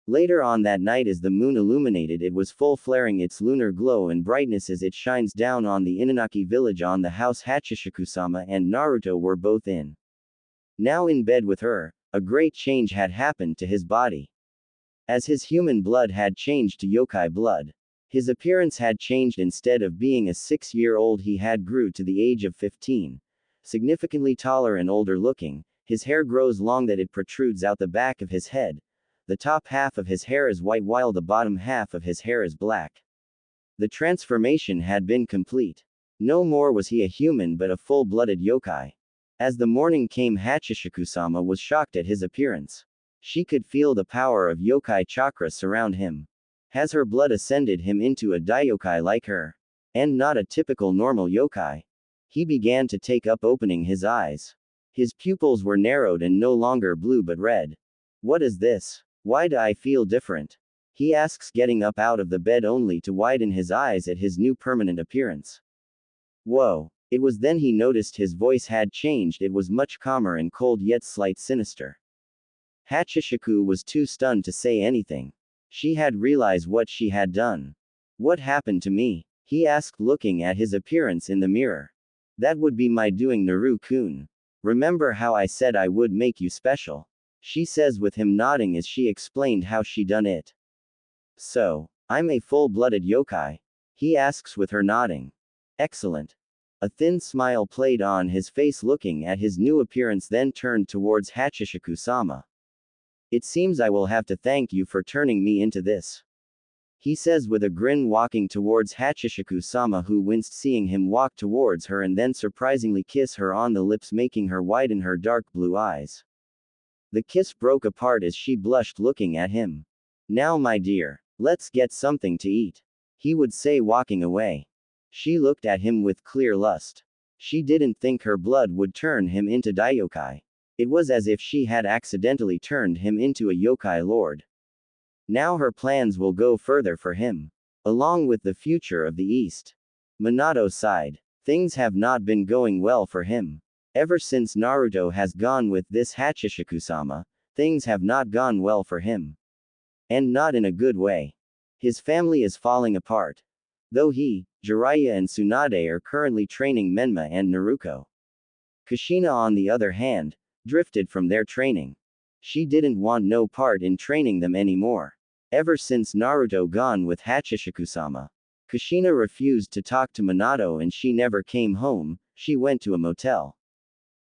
Later on that night, as the moon illuminated, it was full, flaring its lunar glow and brightness as it shines down on the Inanaki village, on the house Hachishikusama and Naruto were both in. Now in bed with her, a great change had happened to his body. As his human blood had changed to yokai blood, his appearance had changed. Instead of being a 6-year-old, he had grew to the age of 15. Significantly taller and older looking, his hair grows long that it protrudes out the back of his head. The top half of his hair is white while the bottom half of his hair is black. The transformation had been complete. No more was he a human but a full-blooded yokai. As the morning came, Hachishikusama was shocked at his appearance. She could feel the power of yokai chakra surround him. Has her blood ascended him into a daiokai like her? And not a typical normal yokai. He began to take up, opening his eyes. His pupils were narrowed and no longer blue but red. What is this? Why do I feel different? He asks, getting up out of the bed only to widen his eyes at his new permanent appearance. Whoa. It was then he noticed his voice had changed. It was much calmer and cold, yet slight sinister. Hachishiku was too stunned to say anything. She had realized what she had done. What happened to me? He asked, looking at his appearance in the mirror. That would be my doing, Naru-kun. Remember how I said I would make you special? She says with him, nodding as she explained how she done it. So, I'm a full-blooded yokai? He asks with her nodding. Excellent. A thin smile played on his face looking at his new appearance, then turned towards Hachishiku-sama. It seems I will have to thank you for turning me into this, he says with a grin, walking towards Hachishiku-sama, who winced seeing him walk towards her and then surprisingly kiss her on the lips, making her widen her dark blue eyes. The kiss broke apart as she blushed, looking at him. Now, my dear, let's get something to eat, he would say, walking away. She looked at him with clear lust. She didn't think her blood would turn him into daiokai. It was as if she had accidentally turned him into a yokai lord. Now her plans will go further for him, along with the future of the East. Minato sighed. Things have not been going well for him. Ever since Naruto has gone with this Hachishiku-sama, things have not gone well for him. And not in a good way. His family is falling apart. Though he, Jiraiya and Tsunade are currently training Menma and Naruto. Kushina, on the other hand, drifted from their training. She didn't want no part in training them anymore. Ever since Naruto gone with Hachishiku-sama, Kushina refused to talk to Minato and she never came home. She went to a motel.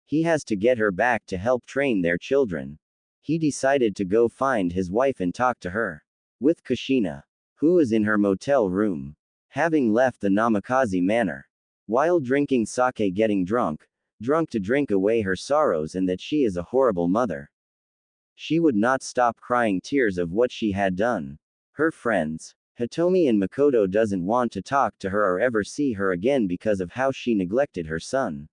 He has to get her back to help train their children. He decided to go find his wife and talk to her. With Kushina, who is in her motel room, having left the Namikaze manor, while drinking sake, getting drunk to drink away her sorrows and that she is a horrible mother. She would not stop crying tears of what she had done. Her friends, Hitomi and Makoto, doesn't want to talk to her or ever see her again because of how she neglected her son.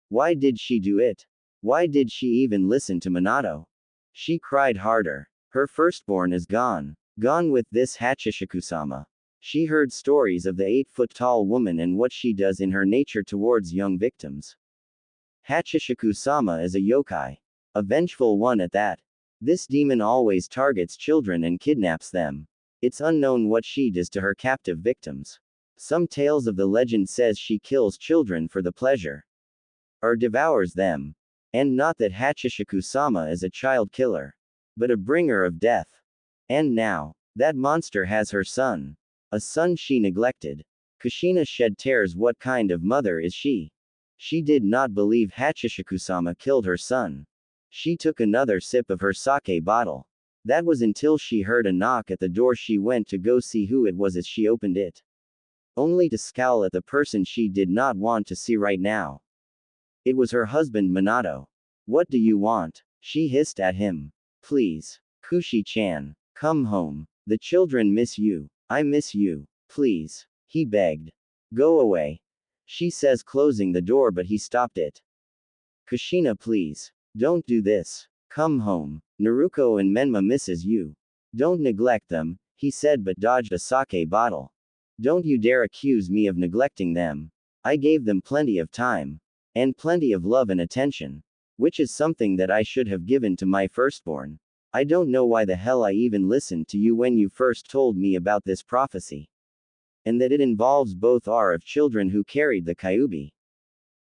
Why did she do it? Why did she even listen to Minato? She cried harder. Her firstborn is gone. Gone with this Hachishiku-sama. She heard stories of the 8-foot-tall woman and what she does in her nature towards young victims. Hachishiku-sama is a yokai. A vengeful one at that. This demon always targets children and kidnaps them. It's unknown what she does to her captive victims. Some tales of the legend says she kills children for the pleasure, or devours them. And not that Hachishiku-sama is a child killer, but a bringer of death. And now, that monster has her son. A son she neglected. Kushina shed tears. What kind of mother is she? She did not believe Hachishiku-sama killed her son. She took another sip of her sake bottle. That was until she heard a knock at the door. She went to go see who it was as she opened it, only to scowl at the person she did not want to see right now. It was her husband, Minato. What do you want? She hissed at him. Please, Kushi-chan, come home. The children miss you. I miss you. Please, he begged. Go away, she says, closing the door, but he stopped it. Kushina, please. Don't do this. Come home. Naruto and Menma misses you. Don't neglect them, he said but dodged a sake bottle. Don't you dare accuse me of neglecting them. I gave them plenty of time. And plenty of love and attention. Which is something that I should have given to my firstborn. I don't know why the hell I even listened to you when you first told me about this prophecy. And that it involves both of children who carried the Kyuubi.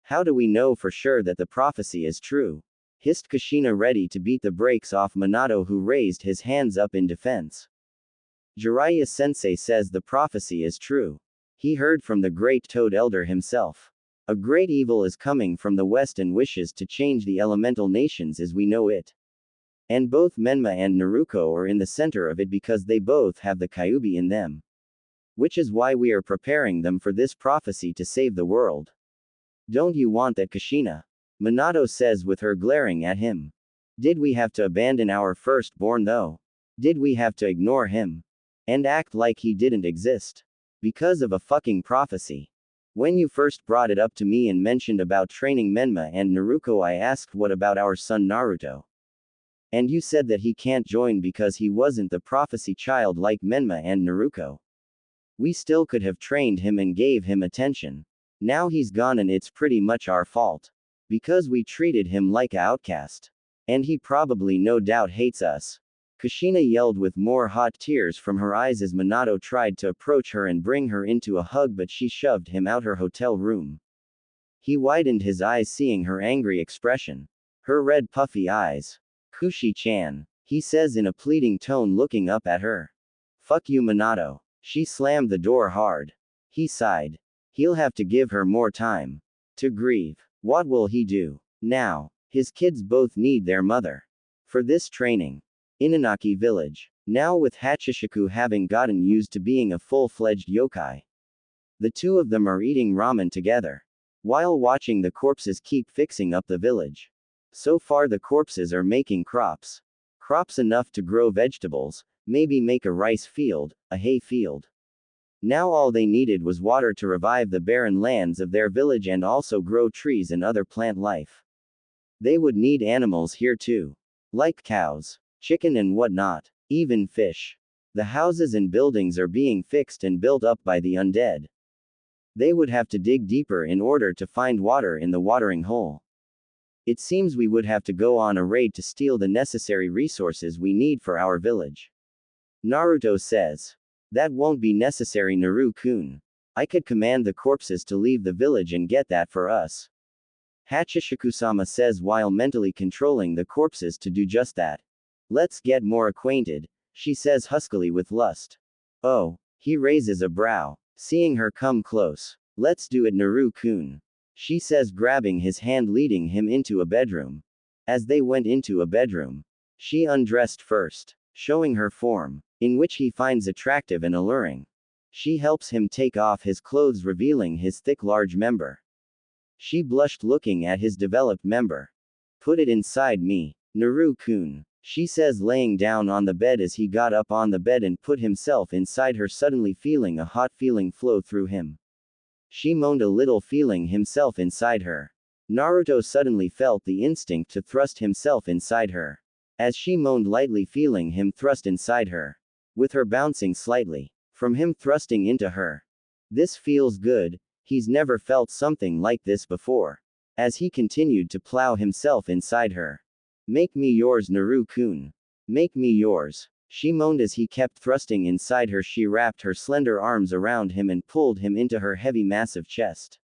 How do we know for sure that the prophecy is true? Hissed Kushina, ready to beat the brakes off Minato, who raised his hands up in defense. Jiraiya sensei says the prophecy is true. He heard from the great Toad Elder himself. A great evil is coming from the west and wishes to change the elemental nations as we know it. And both Menma and Naruto are in the center of it because they both have the Kyuubi in them. Which is why we are preparing them for this prophecy to save the world. Don't you want that, Kushina? Minato says with her glaring at him. Did we have to abandon our firstborn though? Did we have to ignore him? And act like he didn't exist? Because of a fucking prophecy. When you first brought it up to me and mentioned about training Menma and Naruto, I asked what about our son Naruto? And you said that he can't join because he wasn't the prophecy child like Menma and Naruto. We still could have trained him and gave him attention. Now he's gone and it's pretty much our fault. Because we treated him like an outcast. And he probably no doubt hates us. Kushina yelled with more hot tears from her eyes as Minato tried to approach her and bring her into a hug, but she shoved him out her hotel room. He widened his eyes seeing her angry expression. Her red puffy eyes. Kushi-chan, he says in a pleading tone looking up at her. Fuck you, Minato. She slammed the door hard. He sighed. He'll have to give her more time. To grieve. What will he do? Now. His kids both need their mother. For this training. Inanaki village. Now with Hachishiku having gotten used to being a full-fledged yokai. The two of them are eating ramen together. While watching the corpses keep fixing up the village. So far the corpses are making crops. Crops enough to grow vegetables, maybe make a rice field, a hay field. Now all they needed was water to revive the barren lands of their village and also grow trees and other plant life. They would need animals here too. Like cows, chicken and whatnot, even fish. The houses and buildings are being fixed and built up by the undead. They would have to dig deeper in order to find water in the watering hole. It seems we would have to go on a raid to steal the necessary resources we need for our village. Naruto says. That won't be necessary, Naru-kun. I could command the corpses to leave the village and get that for us. Hachishiku-sama says while mentally controlling the corpses to do just that. Let's get more acquainted, she says huskily with lust. Oh, he raises a brow, seeing her come close. Let's do it, Naru-kun. She says, grabbing his hand, leading him into a bedroom. As they went into a bedroom, she undressed first, showing her form, in which he finds attractive and alluring. She helps him take off his clothes, revealing his thick, large member. She blushed looking at his developed member. Put it inside me, Naru-kun, she says, laying down on the bed as he got up on the bed and put himself inside her, suddenly feeling a hot feeling flow through him. She moaned a little, feeling himself inside her. Naruto suddenly felt the instinct to thrust himself inside her. As she moaned lightly, feeling him thrust inside her. With her bouncing slightly. From him thrusting into her. This feels good, he's never felt something like this before. As he continued to plow himself inside her. Make me yours, Naru-kun. Make me yours. She moaned as he kept thrusting inside her. She wrapped her slender arms around him and pulled him into her heavy, massive chest.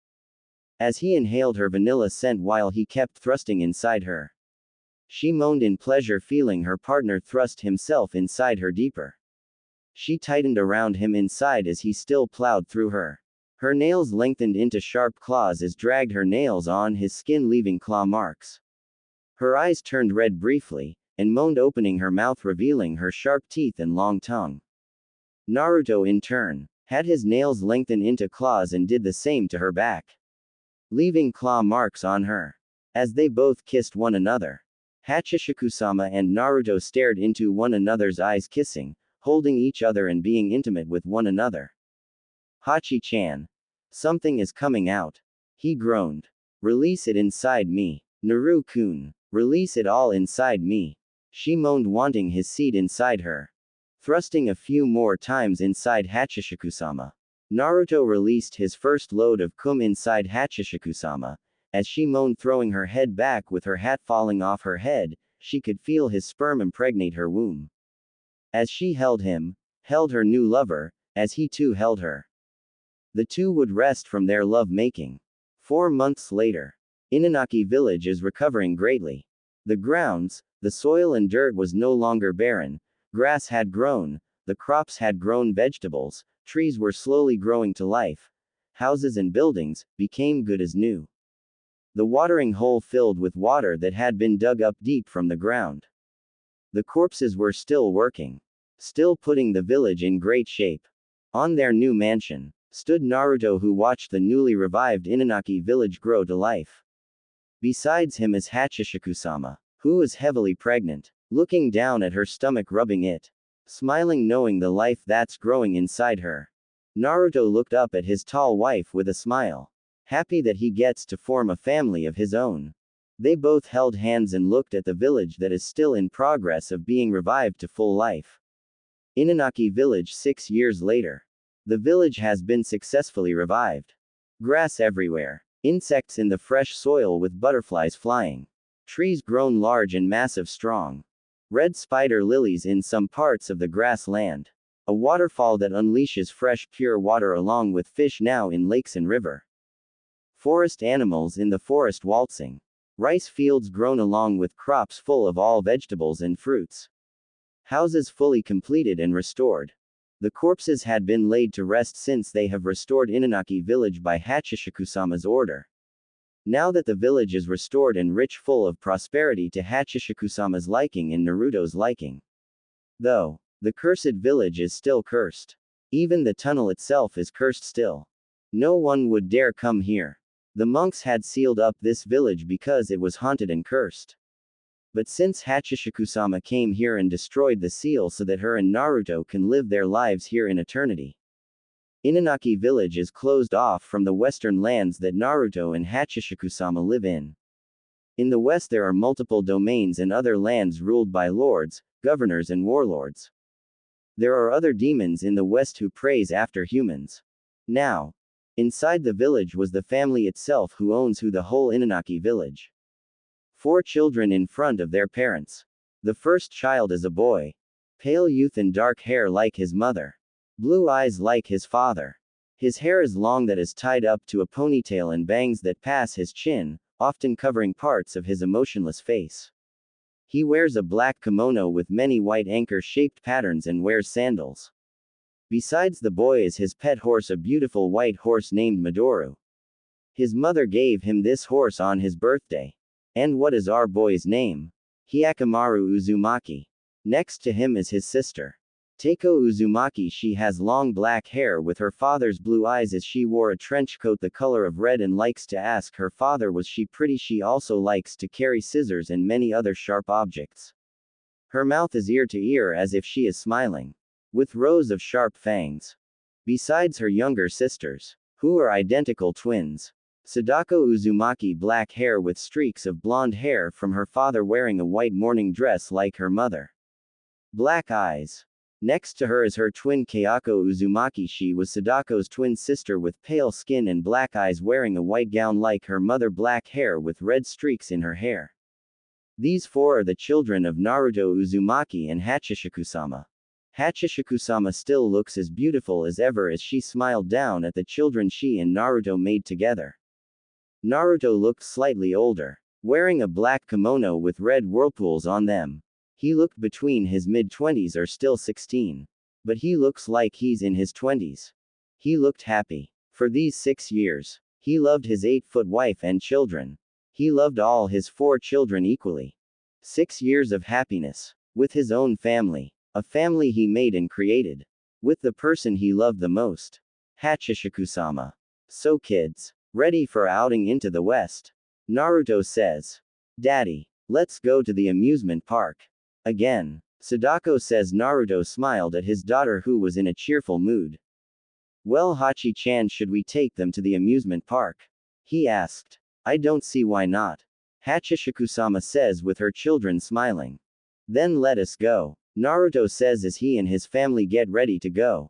As he inhaled her vanilla scent while he kept thrusting inside her. She moaned in pleasure, feeling her partner thrust himself inside her deeper. She tightened around him inside as he still plowed through her. Her nails lengthened into sharp claws as dragged her nails on his skin, leaving claw marks. Her eyes turned red briefly, and moaned, opening her mouth, revealing her sharp teeth and long tongue. Naruto in turn, had his nails lengthen into claws and did the same to her back. Leaving claw marks on her. As they both kissed one another. Hachishiku-sama and Naruto stared into one another's eyes, kissing, holding each other and being intimate with one another. Hachi-chan. Something is coming out. He groaned. Release it inside me. Naru-kun, release it all inside me. She moaned, wanting his seed inside her. Thrusting a few more times inside Hachishiku-sama. Naruto released his first load of cum inside Hachishiku-sama. As she moaned, throwing her head back with her hat falling off her head, she could feel his sperm impregnate her womb. As she held him, held her new lover, as he too held her. The two would rest from their love-making. 4 months later. Inanaki village is recovering greatly. The grounds, the soil and dirt was no longer barren. Grass had grown, the crops had grown, vegetables, trees were slowly growing to life. Houses and buildings became good as new. The watering hole filled with water that had been dug up deep from the ground. The corpses were still working. Still putting the village in great shape. On their new mansion, stood Naruto, who watched the newly revived Inanaki village grow to life. Besides him is Hachishiku-sama, who was heavily pregnant, looking down at her stomach, rubbing it. Smiling, knowing the life that's growing inside her. Naruto looked up at his tall wife with a smile. Happy that he gets to form a family of his own. They both held hands and looked at the village that is still in progress of being revived to full life. Inanaki village 6 years later. The village has been successfully revived. Grass everywhere. Insects in the fresh soil with butterflies flying. Trees grown large and massive strong. Red spider lilies in some parts of the grassland. A waterfall that unleashes fresh pure water along with fish now in lakes and river. Forest animals in the forest waltzing. Rice fields grown along with crops full of all vegetables and fruits. Houses fully completed and restored. The corpses had been laid to rest since they have restored Inanaki village by Hachishiku-sama's order. Now that the village is restored and rich, full of prosperity to Hachishiku-sama's liking and Naruto's liking. Though, the cursed village is still cursed. Even the tunnel itself is cursed still. No one would dare come here. The monks had sealed up this village because it was haunted and cursed. But since Hachishiku-sama came here and destroyed the seal so that her and Naruto can live their lives here in eternity. Inanaki village is closed off from the western lands that Naruto and Hachishiku-sama live in. In the west there are multiple domains and other lands ruled by lords, governors and warlords. There are other demons in the west who praise after humans. Now, inside the village was the family itself who owns the whole Inanaki village. 4 children in front of their parents. The first child is a boy. Pale youth and dark hair like his mother. Blue eyes like his father. His hair is long that is tied up to a ponytail and bangs that pass his chin, often covering parts of his emotionless face. He wears a black kimono with many white anchor-shaped patterns and wears sandals. Besides the boy is his pet horse, a beautiful white horse named Madoru. His mother gave him this horse on his birthday. And what is our boy's name? Hyakkimaru Uzumaki. Next to him is his sister. Teiko Uzumaki. She has long black hair with her father's blue eyes, as she wore a trench coat the color of red and likes to ask her father was she pretty. She also likes to carry scissors and many other sharp objects. Her mouth is ear to ear as if she is smiling. With rows of sharp fangs. Besides her younger sisters, who are identical twins. Sadako Uzumaki, black hair with streaks of blonde hair from her father, wearing a white morning dress like her mother. Black eyes. Next to her is her twin Kayako Uzumaki. She was Sadako's twin sister with pale skin and black eyes, wearing a white gown like her mother, black hair with red streaks in her hair. These 4 are the children of Naruto Uzumaki and Hachishiku-sama. Hachishiku-sama still looks as beautiful as ever as she smiled down at the children she and Naruto made together. Naruto looked slightly older, wearing a black kimono with red whirlpools on them. He looked between his mid-20s or still 16. But he looks like he's in his 20s. He looked happy. For these 6 years, he loved his 8-foot wife and children. He loved all his 4 children equally. 6 years of happiness. With his own family. A family he made and created. With the person he loved the most. Hachishiku-sama. So kids. Ready for outing into the West? Naruto says. Daddy, let's go to the amusement park. Again. Sadako says. Naruto smiled at his daughter, who was in a cheerful mood. Well, Hachi-chan, should we take them to the amusement park? He asked. I don't see why not. Hachishikusama says with her children smiling. Then let us go, Naruto says as he and his family get ready to go.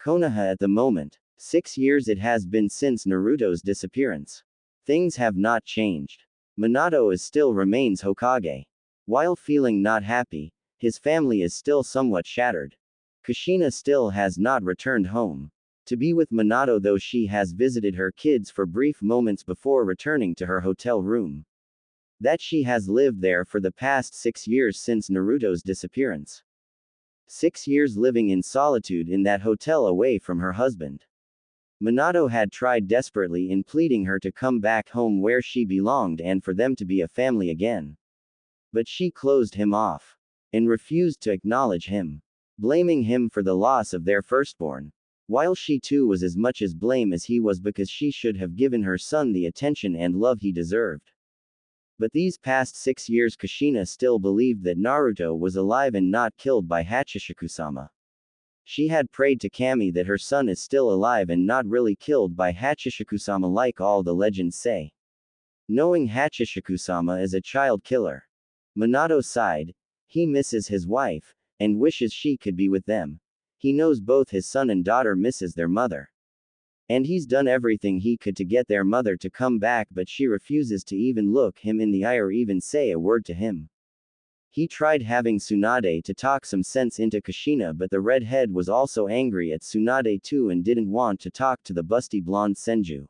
Konoha at the moment. 6 years it has been since Naruto's disappearance. Things have not changed. Minato is still remains Hokage. While feeling not happy, his family is still somewhat shattered. Kushina still has not returned home to be with Minato, though she has visited her kids for brief moments before returning to her hotel room. That she has lived there for the past 6 years since Naruto's disappearance. 6 years living in solitude in that hotel away from her husband. Minato had tried desperately in pleading her to come back home where she belonged and for them to be a family again. But she closed him off and refused to acknowledge him, blaming him for the loss of their firstborn. While she too was as much as blame as he was, because she should have given her son the attention and love he deserved. But these past 6 years Kushina still believed that Naruto was alive and not killed by Hachishikusama. She had prayed to Kami that her son is still alive and not really killed by Hachishikusama like all the legends say. Knowing Hachishikuama is a child killer, Minato sighed. He misses his wife, and wishes she could be with them. He knows both his son and daughter misses their mother. And he's done everything he could to get their mother to come back, but she refuses to even look him in the eye or even say a word to him. He tried having Tsunade to talk some sense into Kushina, but the redhead was also angry at Tsunade too and didn't want to talk to the busty blonde Senju.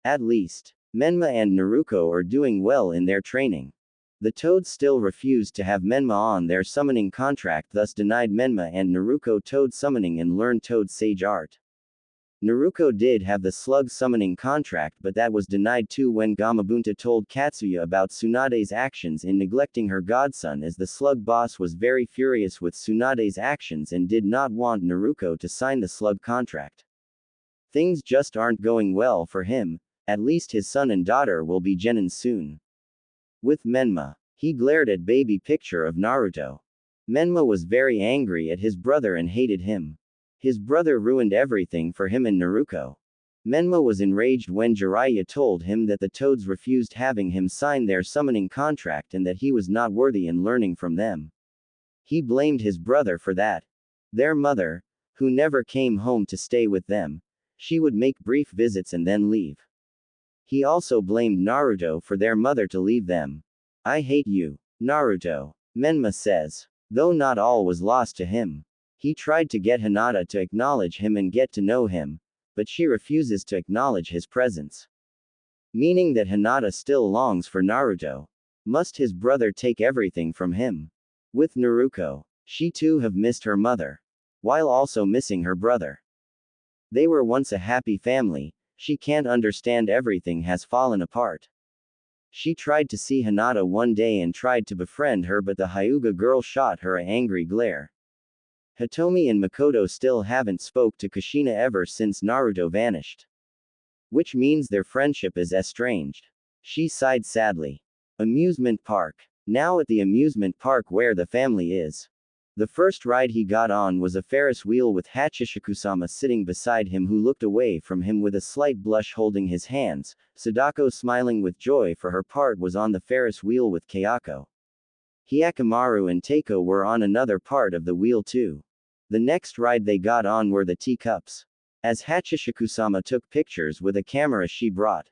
At least, Menma and Naruto are doing well in their training. The Toads still refused to have Menma on their summoning contract, thus denied Menma and Naruto Toad summoning and learn Toad Sage Art. Naruto did have the slug summoning contract, but that was denied too when Gamabunta told Katsuya about Tsunade's actions in neglecting her godson, as the slug boss was very furious with Tsunade's actions and did not want Naruto to sign the slug contract. Things just aren't going well for him. At least his son and daughter will be genin soon. With Menma, he glared at baby picture of Naruto. Menma was very angry at his brother and hated him. His brother ruined everything for him and Naruto. Menma was enraged when Jiraiya told him that the Toads refused having him sign their summoning contract and that he was not worthy in learning from them. He blamed his brother for that. Their mother, who never came home to stay with them, she would make brief visits and then leave. He also blamed Naruto for their mother to leave them. I hate you, Naruto, Menma says. Though not all was lost to him. He tried to get Hinata to acknowledge him and get to know him, but she refuses to acknowledge his presence. Meaning that Hinata still longs for Naruto. Must his brother take everything from him? With Naruto, she too have missed her mother, while also missing her brother. They were once a happy family. She can't understand everything has fallen apart. She tried to see Hinata one day and tried to befriend her, but the Hyuga girl shot her an angry glare. Hitomi and Makoto still haven't spoke to Kushina ever since Naruto vanished. Which means their friendship is estranged. She sighed sadly. Amusement park. Now at the amusement park where the family is. The first ride he got on was a Ferris wheel with Hachishikuama sitting beside him, who looked away from him with a slight blush holding his hands. Sadako, smiling with joy for her part, was on the Ferris wheel with Kayako. Hyakkimaru and Teiko were on another part of the wheel too. The next ride they got on were the teacups. As Hachishikuama took pictures with a camera she brought.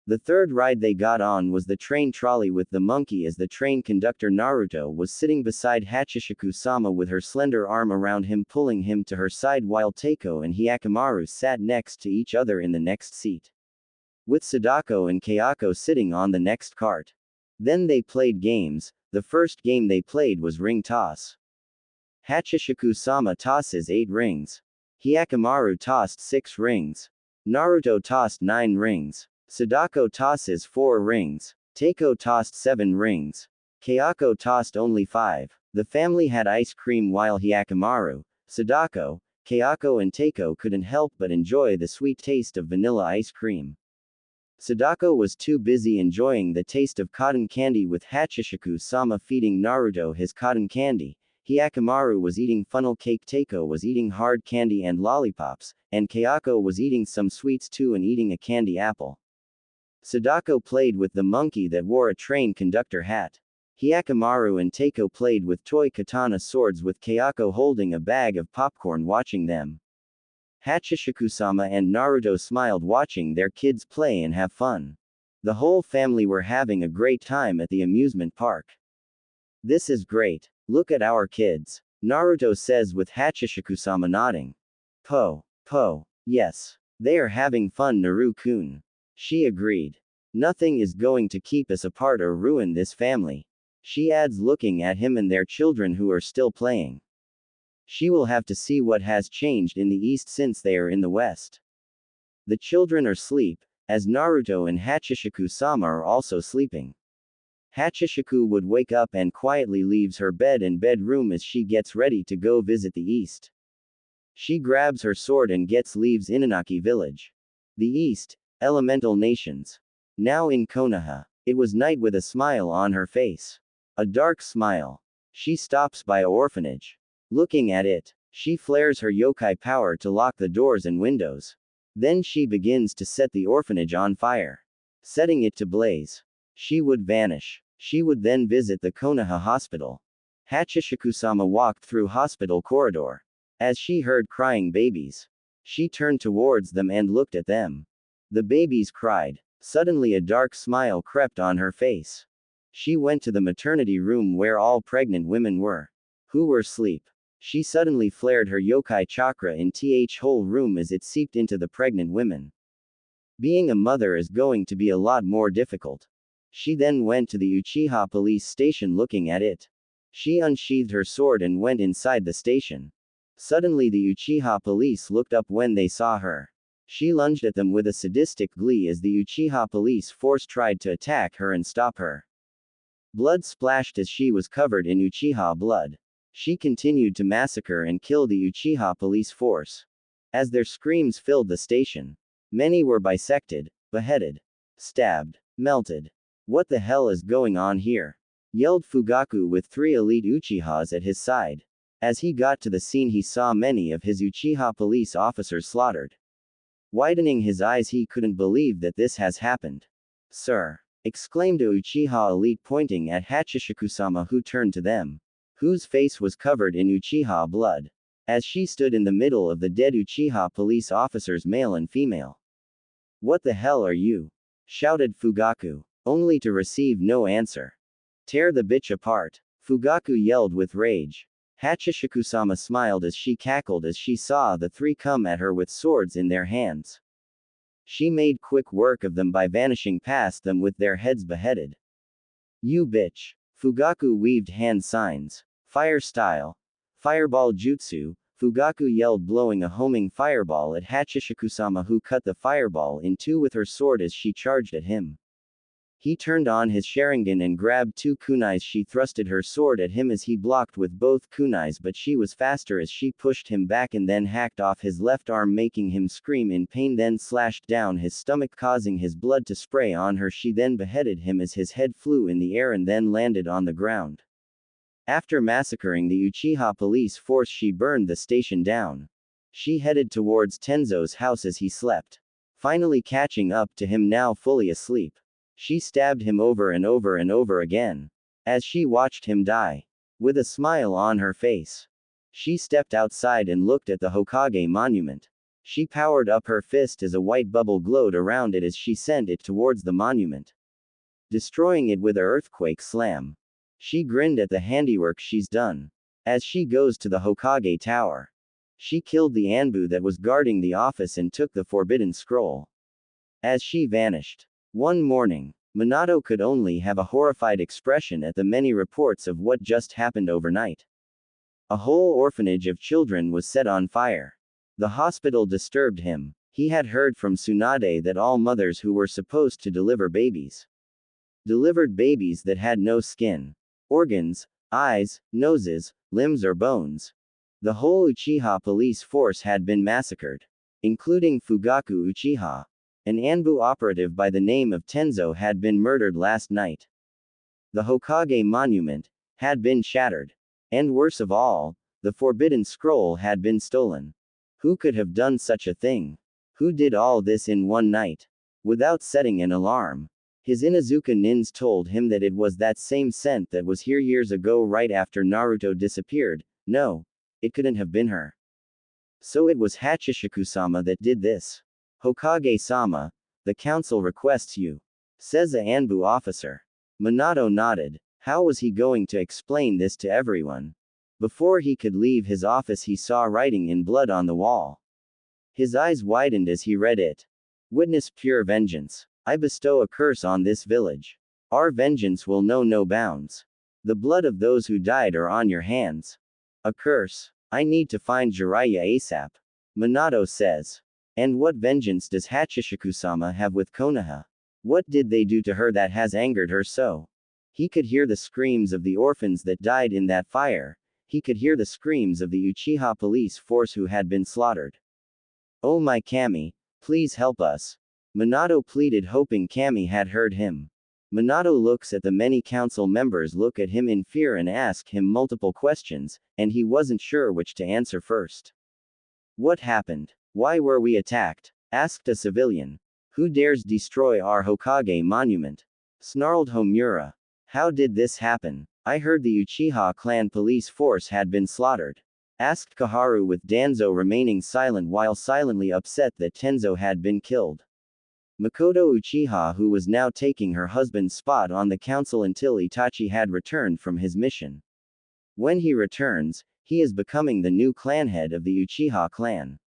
The third ride they got on was the train trolley with the monkey, as the train conductor Naruto was sitting beside Hachishikuama with her slender arm around him, pulling him to her side, while Teiko and Hyakkimaru sat next to each other in the next seat, with Sadako and Kayako sitting on the next cart. Then they played games. The first game they played was ring toss. Hachishikuama tosses 8 rings. Hyakkimaru tossed 6 rings. Naruto tossed 9 rings. Sadako tosses 4 rings. Teiko tossed 7 rings. Kayako tossed only 5. The family had ice cream while Hyakkimaru, Sadako, Kayako and Teiko couldn't help but enjoy the sweet taste of vanilla ice cream. Sadako was too busy enjoying the taste of cotton candy, with Hachishikuama feeding Naruto his cotton candy. Hyakkimaru was eating funnel cake, Teiko was eating hard candy and lollipops, and Kayako was eating some sweets too and eating a candy apple. Sadako played with the monkey that wore a train conductor hat. Hyakkimaru and Teiko played with toy katana swords with Kayako holding a bag of popcorn watching them. Hachishikusama and Naruto smiled watching their kids play and have fun. The whole family were having a great time at the amusement park. This is great. Look at our kids, Naruto says with Hachishikusama nodding. Po. Yes. They are having fun, Naru-kun. She agreed. Nothing is going to keep us apart or ruin this family. She adds, looking at him and their children who are still playing. She will have to see what has changed in the east since they are in the west. The children are asleep, as Naruto and Hachishiku-sama are also sleeping. Hachishiku would wake up and quietly leaves her bed and bedroom as she gets ready to go visit the east. She grabs her sword and leaves Inanaki village. The east, elemental nations. Now in Konoha. It was night with a smile on her face. A dark smile. She stops by a orphanage. Looking at it, she flares her yokai power to lock the doors and windows. Then she begins to set the orphanage on fire. Setting it to blaze. She would vanish. She would then visit the Konoha hospital. Hachishiku-sama walked through hospital corridor. As she heard crying babies, she turned towards them and looked at them. The babies cried. Suddenly a dark smile crept on her face. She went to the maternity room where all pregnant women were, who were asleep. She suddenly flared her yokai chakra in the whole room as it seeped into the pregnant women. Being a mother is going to be a lot more difficult. She then went to the Uchiha police station looking at it. She unsheathed her sword and went inside the station. Suddenly the Uchiha police looked up when they saw her. She lunged at them with a sadistic glee as the Uchiha police force tried to attack her and stop her. Blood splashed as she was covered in Uchiha blood. She continued to massacre and kill the Uchiha police force. As their screams filled the station, many were bisected, beheaded, stabbed, melted. What the hell is going on here? Yelled Fugaku with 3 elite Uchihas at his side. As he got to the scene he saw many of his Uchiha police officers slaughtered. Widening his eyes he couldn't believe that this has happened. Sir! Exclaimed a Uchiha elite pointing at Hachishiku-sama who turned to them. Whose face was covered in Uchiha blood. As she stood in the middle of the dead Uchiha police officers male and female. What the hell are you? Shouted Fugaku. Only to receive no answer. Tear the bitch apart. Fugaku yelled with rage. Hachishiku-sama smiled as she cackled as she saw the 3 come at her with swords in their hands. She made quick work of them by vanishing past them with their heads beheaded. You bitch. Fugaku weaved hand signs. Fire style. Fireball jutsu. Fugaku yelled blowing a homing fireball at Hachishiku-sama who cut the fireball in 2 with her sword as she charged at him. He turned on his Sharingan and grabbed 2 kunais. She thrusted her sword at him as he blocked with both kunais, but she was faster as she pushed him back and then hacked off his left arm making him scream in pain, then slashed down his stomach causing his blood to spray on her. She then beheaded him as his head flew in the air and then landed on the ground. After massacring the Uchiha police force she burned the station down. She headed towards Tenzo's house as he slept. Finally catching up to him now fully asleep. She stabbed him over and over and over again. As she watched him die. With a smile on her face. She stepped outside and looked at the Hokage monument. She powered up her fist as a white bubble glowed around it as she sent it towards the monument. Destroying it with an earthquake slam. She grinned at the handiwork she's done. As she goes to the Hokage tower. She killed the Anbu that was guarding the office and took the forbidden scroll. As she vanished. One morning, Minato could only have a horrified expression at the many reports of what just happened overnight. A whole orphanage of children was set on fire. The hospital disturbed him. He had heard from Tsunade that all mothers who were supposed to deliver babies delivered babies that had no skin, organs, eyes, noses, limbs or bones. The whole Uchiha police force had been massacred, including Fugaku Uchiha. An Anbu operative by the name of Tenzo had been murdered last night. The Hokage monument had been shattered. And worse of all, the forbidden scroll had been stolen. Who could have done such a thing? Who did all this in one night? without setting an alarm. His Inuzuka nins told him that it was that same scent that was here years ago right after Naruto disappeared. No, it couldn't have been her. So it was Hachishiku-sama that did this. Hokage-sama, the council requests you, says a Anbu officer. Minato nodded. How was he going to explain this to everyone? Before he could leave his office, he saw writing in blood on the wall. His eyes widened as he read it. Witness pure vengeance. I bestow a curse on this village. Our vengeance will know no bounds. The blood of those who died are on your hands. A curse. I need to find Jiraiya ASAP. Minato says. And what vengeance does Hachishiku-sama have with Konoha? What did they do to her that has angered her so? He could hear the screams of the orphans that died in that fire. He could hear the screams of the Uchiha police force who had been slaughtered. Oh my Kami, please help us. Minato pleaded, hoping Kami had heard him. Minato looks at the many council members look at him in fear and ask him multiple questions, and he wasn't sure which to answer first. What happened? Why were we attacked? Asked a civilian. Who dares destroy our Hokage monument? Snarled Homura. How did this happen? I heard the Uchiha clan police force had been slaughtered. Asked Kaharu, with Danzo remaining silent while silently upset that Tenzo had been killed. Makoto Uchiha, who was now taking her husband's spot on the council until Itachi had returned from his mission. When he returns, he is becoming the new clan head of the Uchiha clan.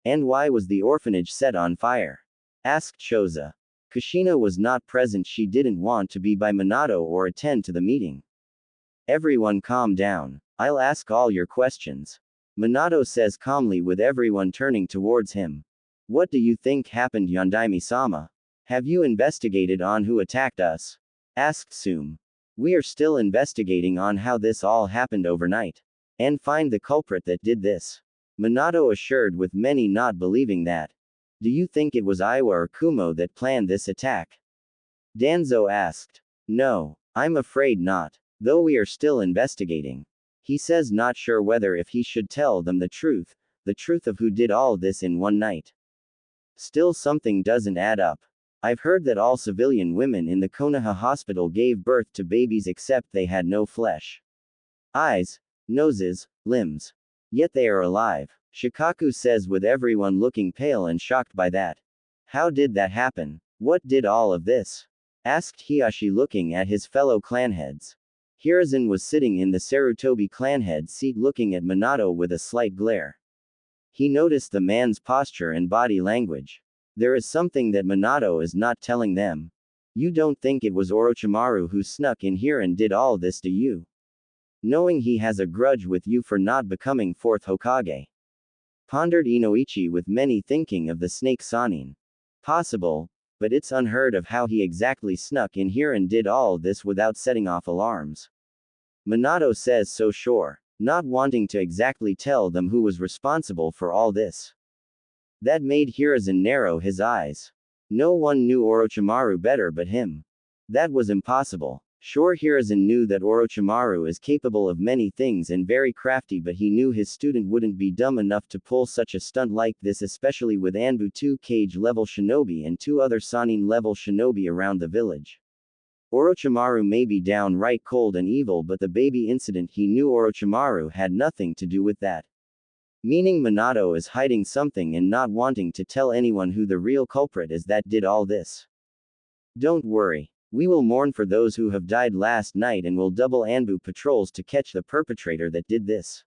And why was the orphanage set on fire? Asked Choza. Kushina was not present. She didn't want to be by Minato or attend to the meeting. Everyone calm down. I'll ask all your questions. Minato says calmly, with everyone turning towards him. What do you think happened, Yondaime-sama? Have you investigated on who attacked us? Asked Sum. We are still investigating on how this all happened overnight. And find the culprit that did this. Minato assured, with many not believing that. Do you think it was Iwa or Kumo that planned this attack? Danzo asked. No, I'm afraid not. Though we are still investigating. He says, not sure whether if he should tell them the truth of who did all this in one night. Still, something doesn't add up. I've heard that all civilian women in the Konoha hospital gave birth to babies except they had no flesh. Eyes, noses, limbs. Yet they are alive. Shikaku says, with everyone looking pale and shocked by that. How did that happen? What did all of this? Asked Hiashi, looking at his fellow clanheads. Hiruzen was sitting in the Sarutobi clanhead seat looking at Minato with a slight glare. He noticed the man's posture and body language. There is something that Minato is not telling them. You don't think it was Orochimaru who snuck in here and did all this to you? Knowing he has a grudge with you for not becoming fourth Hokage. Pondered Inoichi, with many thinking of the snake Sanin. Possible, but it's unheard of how he exactly snuck in here and did all this without setting off alarms. Minato says, so sure, not wanting to exactly tell them who was responsible for all this. That made Hiruzen narrow his eyes. No one knew Orochimaru better but him. That was impossible. Sure, Hiruzen knew that Orochimaru is capable of many things and very crafty, but he knew his student wouldn't be dumb enough to pull such a stunt like this, especially with Anbu 2 Cage level shinobi and 2 other Sanin level shinobi around the village. Orochimaru may be downright cold and evil, but the baby incident, he knew Orochimaru had nothing to do with that. Meaning Minato is hiding something and not wanting to tell anyone who the real culprit is that did all this. Don't worry. We will mourn for those who have died last night and will double Anbu patrols to catch the perpetrator that did this.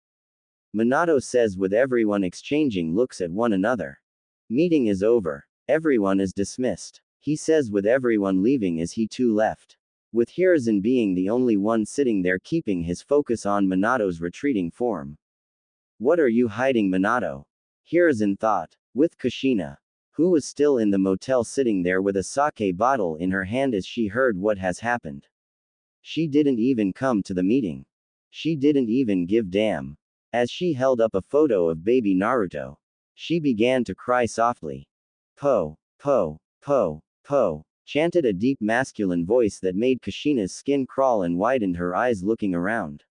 Minato says, with everyone exchanging looks at one another. Meeting is over. Everyone is dismissed. He says, with everyone leaving as he too left. With Hiruzen being the only one sitting there keeping his focus on Minato's retreating form. What are you hiding, Minato? Hiruzen thought. With Kushina, who was still in the motel sitting there with a sake bottle in her hand as she heard what has happened. She didn't even come to the meeting. She didn't even give damn. As she held up a photo of baby Naruto, she began to cry softly. Po, po, po, po, chanted a deep masculine voice that made Kushina's skin crawl and widened her eyes looking around.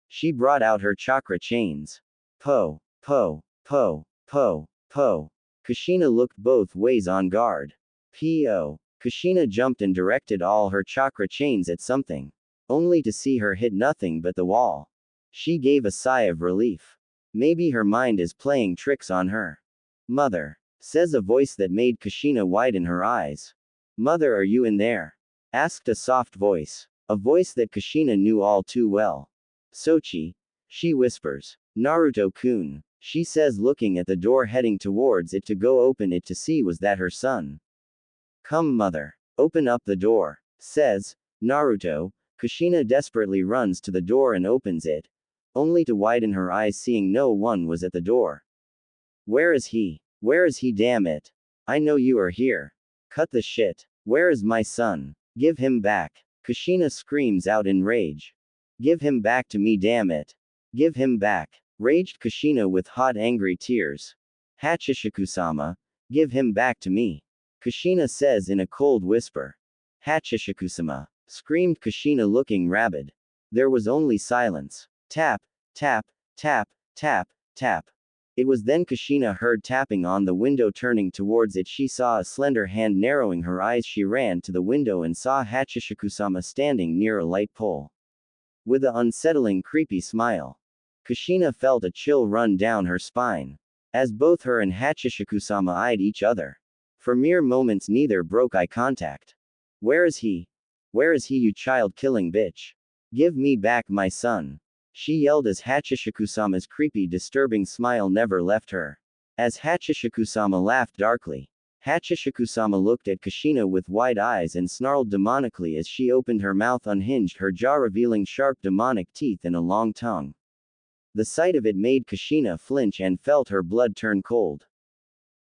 She brought out her chakra chains. Po, po, po, po, po. Kushina looked both ways on guard. P.O. Kushina jumped and directed all her chakra chains at something, only to see her hit nothing but the wall. She gave a sigh of relief. Maybe her mind is playing tricks on her. Mother, says a voice that made Kushina widen her eyes. Mother, are you in there? Asked a soft voice. A voice that Kushina knew all too well. Sochi, she whispers. Naruto-kun, she says, looking at the door, heading towards it to go open it to see was that her son. Come, mother. Open up the door, says Naruto. Kushina desperately runs to the door and opens it, only to widen her eyes seeing no one was at the door. Where is he? Where is he, damn it? I know you are here. Cut the shit. Where is my son? Give him back. Kushina screams out in rage. Give him back to me, damn it. Give him back. Raged Kushina with hot angry tears. Hachishiku-sama, give him back to me. Kushina says in a cold whisper. Hachishiku-sama, screamed Kushina looking rabid. There was only silence. Tap, tap, tap, tap, tap. It was then Kushina heard tapping on the window. Turning towards it, she saw a slender hand. Narrowing her eyes, she ran to the window and saw Hachishiku-sama standing near a light pole. With an unsettling, creepy smile. Kushina felt a chill run down her spine. As both her and Hachishiku-sama eyed each other. For mere moments neither broke eye contact. Where is he? Where is he, you child-killing bitch? Give me back my son. She yelled as Hachishiku-sama's creepy, disturbing smile never left her. As Hachishiku-sama laughed darkly. Hachishiku-sama looked at Kushina with wide eyes and snarled demonically as she opened her mouth, unhinged her jaw, revealing sharp demonic teeth and a long tongue. The sight of it made Kushina flinch and felt her blood turn cold.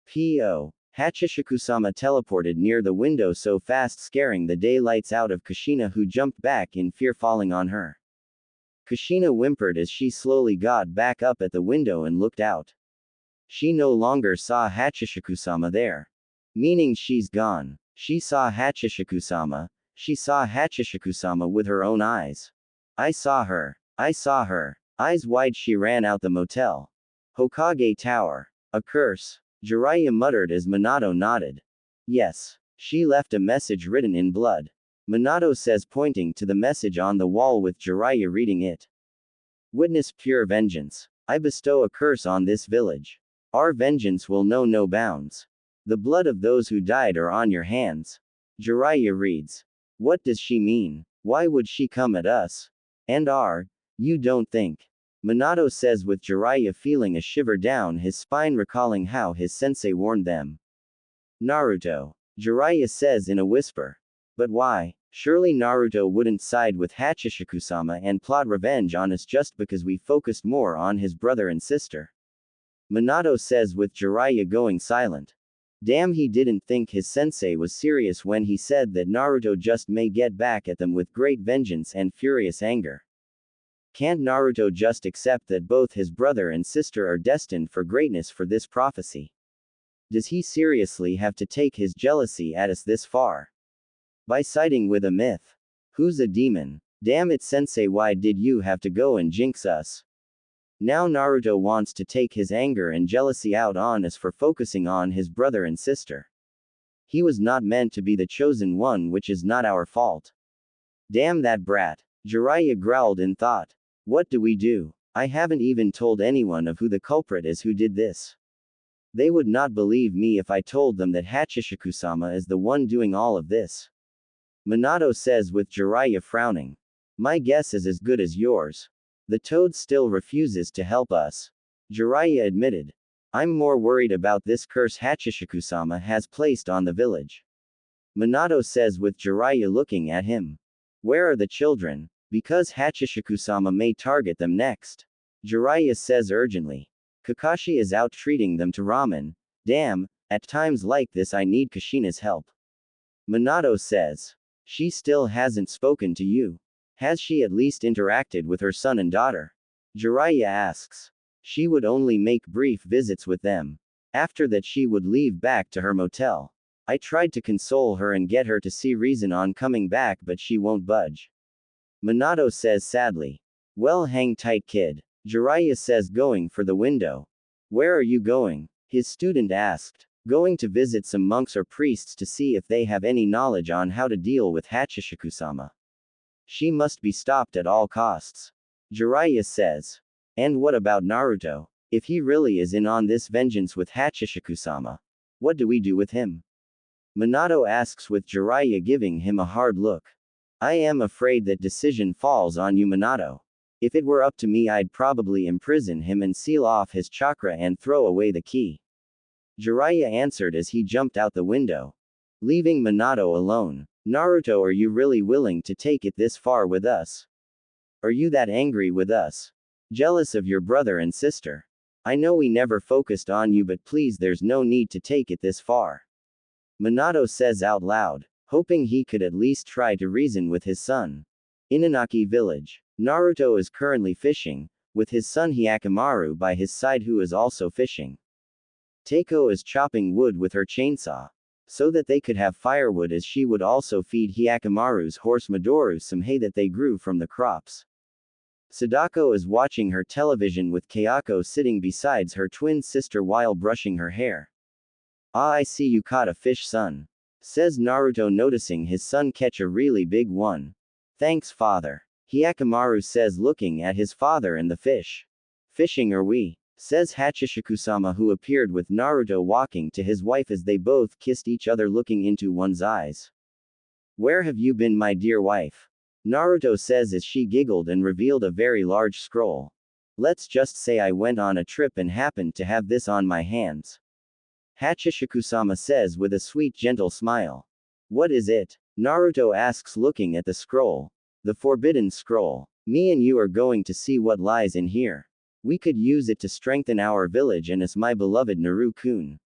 P.O. Hachishiku-sama teleported near the window so fast, scaring the daylights out of Kushina, who jumped back in fear, falling on her. Kushina whimpered as she slowly got back up at the window and looked out. She no longer saw Hachishiku-sama there. Meaning she's gone. She saw Hachishiku-sama. She saw Hachishiku-sama with her own eyes. I saw her. I saw her. Eyes wide, she ran out the motel. Hokage Tower. A curse. Jiraiya muttered as Minato nodded. Yes. She left a message written in blood. Minato says, pointing to the message on the wall with Jiraiya reading it. Witness pure vengeance. I bestow a curse on this village. Our vengeance will know no bounds. The blood of those who died are on your hands. Jiraiya reads. What does she mean? Why would she come at us? And you don't think? Minato says with Jiraiya feeling a shiver down his spine, recalling how his sensei warned them. Naruto. Jiraiya says in a whisper. But why? Surely Naruto wouldn't side with Hachishiku-sama and plot revenge on us just because we focused more on his brother and sister. Minato says with Jiraiya going silent. Damn, he didn't think his sensei was serious when he said that Naruto just may get back at them with great vengeance and furious anger. Can't Naruto just accept that both his brother and sister are destined for greatness for this prophecy? Does he seriously have to take his jealousy at us this far? By siding with a myth? Who's a demon? Damn it, sensei, why did you have to go and jinx us? Now Naruto wants to take his anger and jealousy out on us for focusing on his brother and sister. He was not meant to be the chosen one, which is not our fault. Damn that brat. Jiraiya growled in thought. What do we do? I haven't even told anyone of who the culprit is who did this. They would not believe me if I told them that Hachishiku-sama is the one doing all of this. Minato says with Jiraiya frowning. My guess is as good as yours. The toad still refuses to help us. Jiraiya admitted. I'm more worried about this curse Hachishiku-sama has placed on the village. Minato says with Jiraiya looking at him. Where are the children? Because Hachishiku-sama may target them next. Jiraiya says urgently. Kakashi is out treating them to ramen. Damn, at times like this I need Kushina's help. Minato says. She still hasn't spoken to you. Has she at least interacted with her son and daughter? Jiraiya asks. She would only make brief visits with them. After that she would leave back to her motel. I tried to console her and get her to see reason on coming back, but she won't budge. Minato says sadly. Well, hang tight, kid. Jiraiya says, going for the window. Where are you going? His student asked. Going to visit some monks or priests to see if they have any knowledge on how to deal with Hachishikusa. She must be stopped at all costs. Jiraiya says. And what about Naruto? If he really is in on this vengeance with Hachishikusa, what do we do with him? Minato asks with Jiraiya giving him a hard look. I am afraid that decision falls on you, Minato. If it were up to me, I'd probably imprison him and seal off his chakra and throw away the key. Jiraiya answered as he jumped out the window, leaving Minato alone. Naruto, are you really willing to take it this far with us? Are you that angry with us? Jealous of your brother and sister? I know we never focused on you, but please, there's no need to take it this far. Minato says out loud, hoping he could at least try to reason with his son. Inanaki Village. Naruto is currently fishing, with his son Hyakkimaru by his side, who is also fishing. Teiko is chopping wood with her chainsaw, so that they could have firewood, as she would also feed Hyakkimaru's horse Midori some hay that they grew from the crops. Sadako is watching her television with Kayako sitting beside her twin sister while brushing her hair. Ah, I see you caught a fish, son, says Naruto, noticing his son catch a really big one. Thanks, father, Hyakkimaru says, looking at his father and the fish. Fishing are we, says Hachishikusa, who appeared with Naruto walking to his wife as they both kissed each other, looking into one's eyes. Where have you been, my dear wife? Naruto says as she giggled and revealed a very large scroll. Let's just say I went on a trip and happened to have this on my hands. Hachishikusa says with a sweet, gentle smile. What is it? Naruto asks, looking at the scroll. The forbidden scroll. Me and you are going to see what lies in here. We could use it to strengthen our village and as my beloved Naru-kun.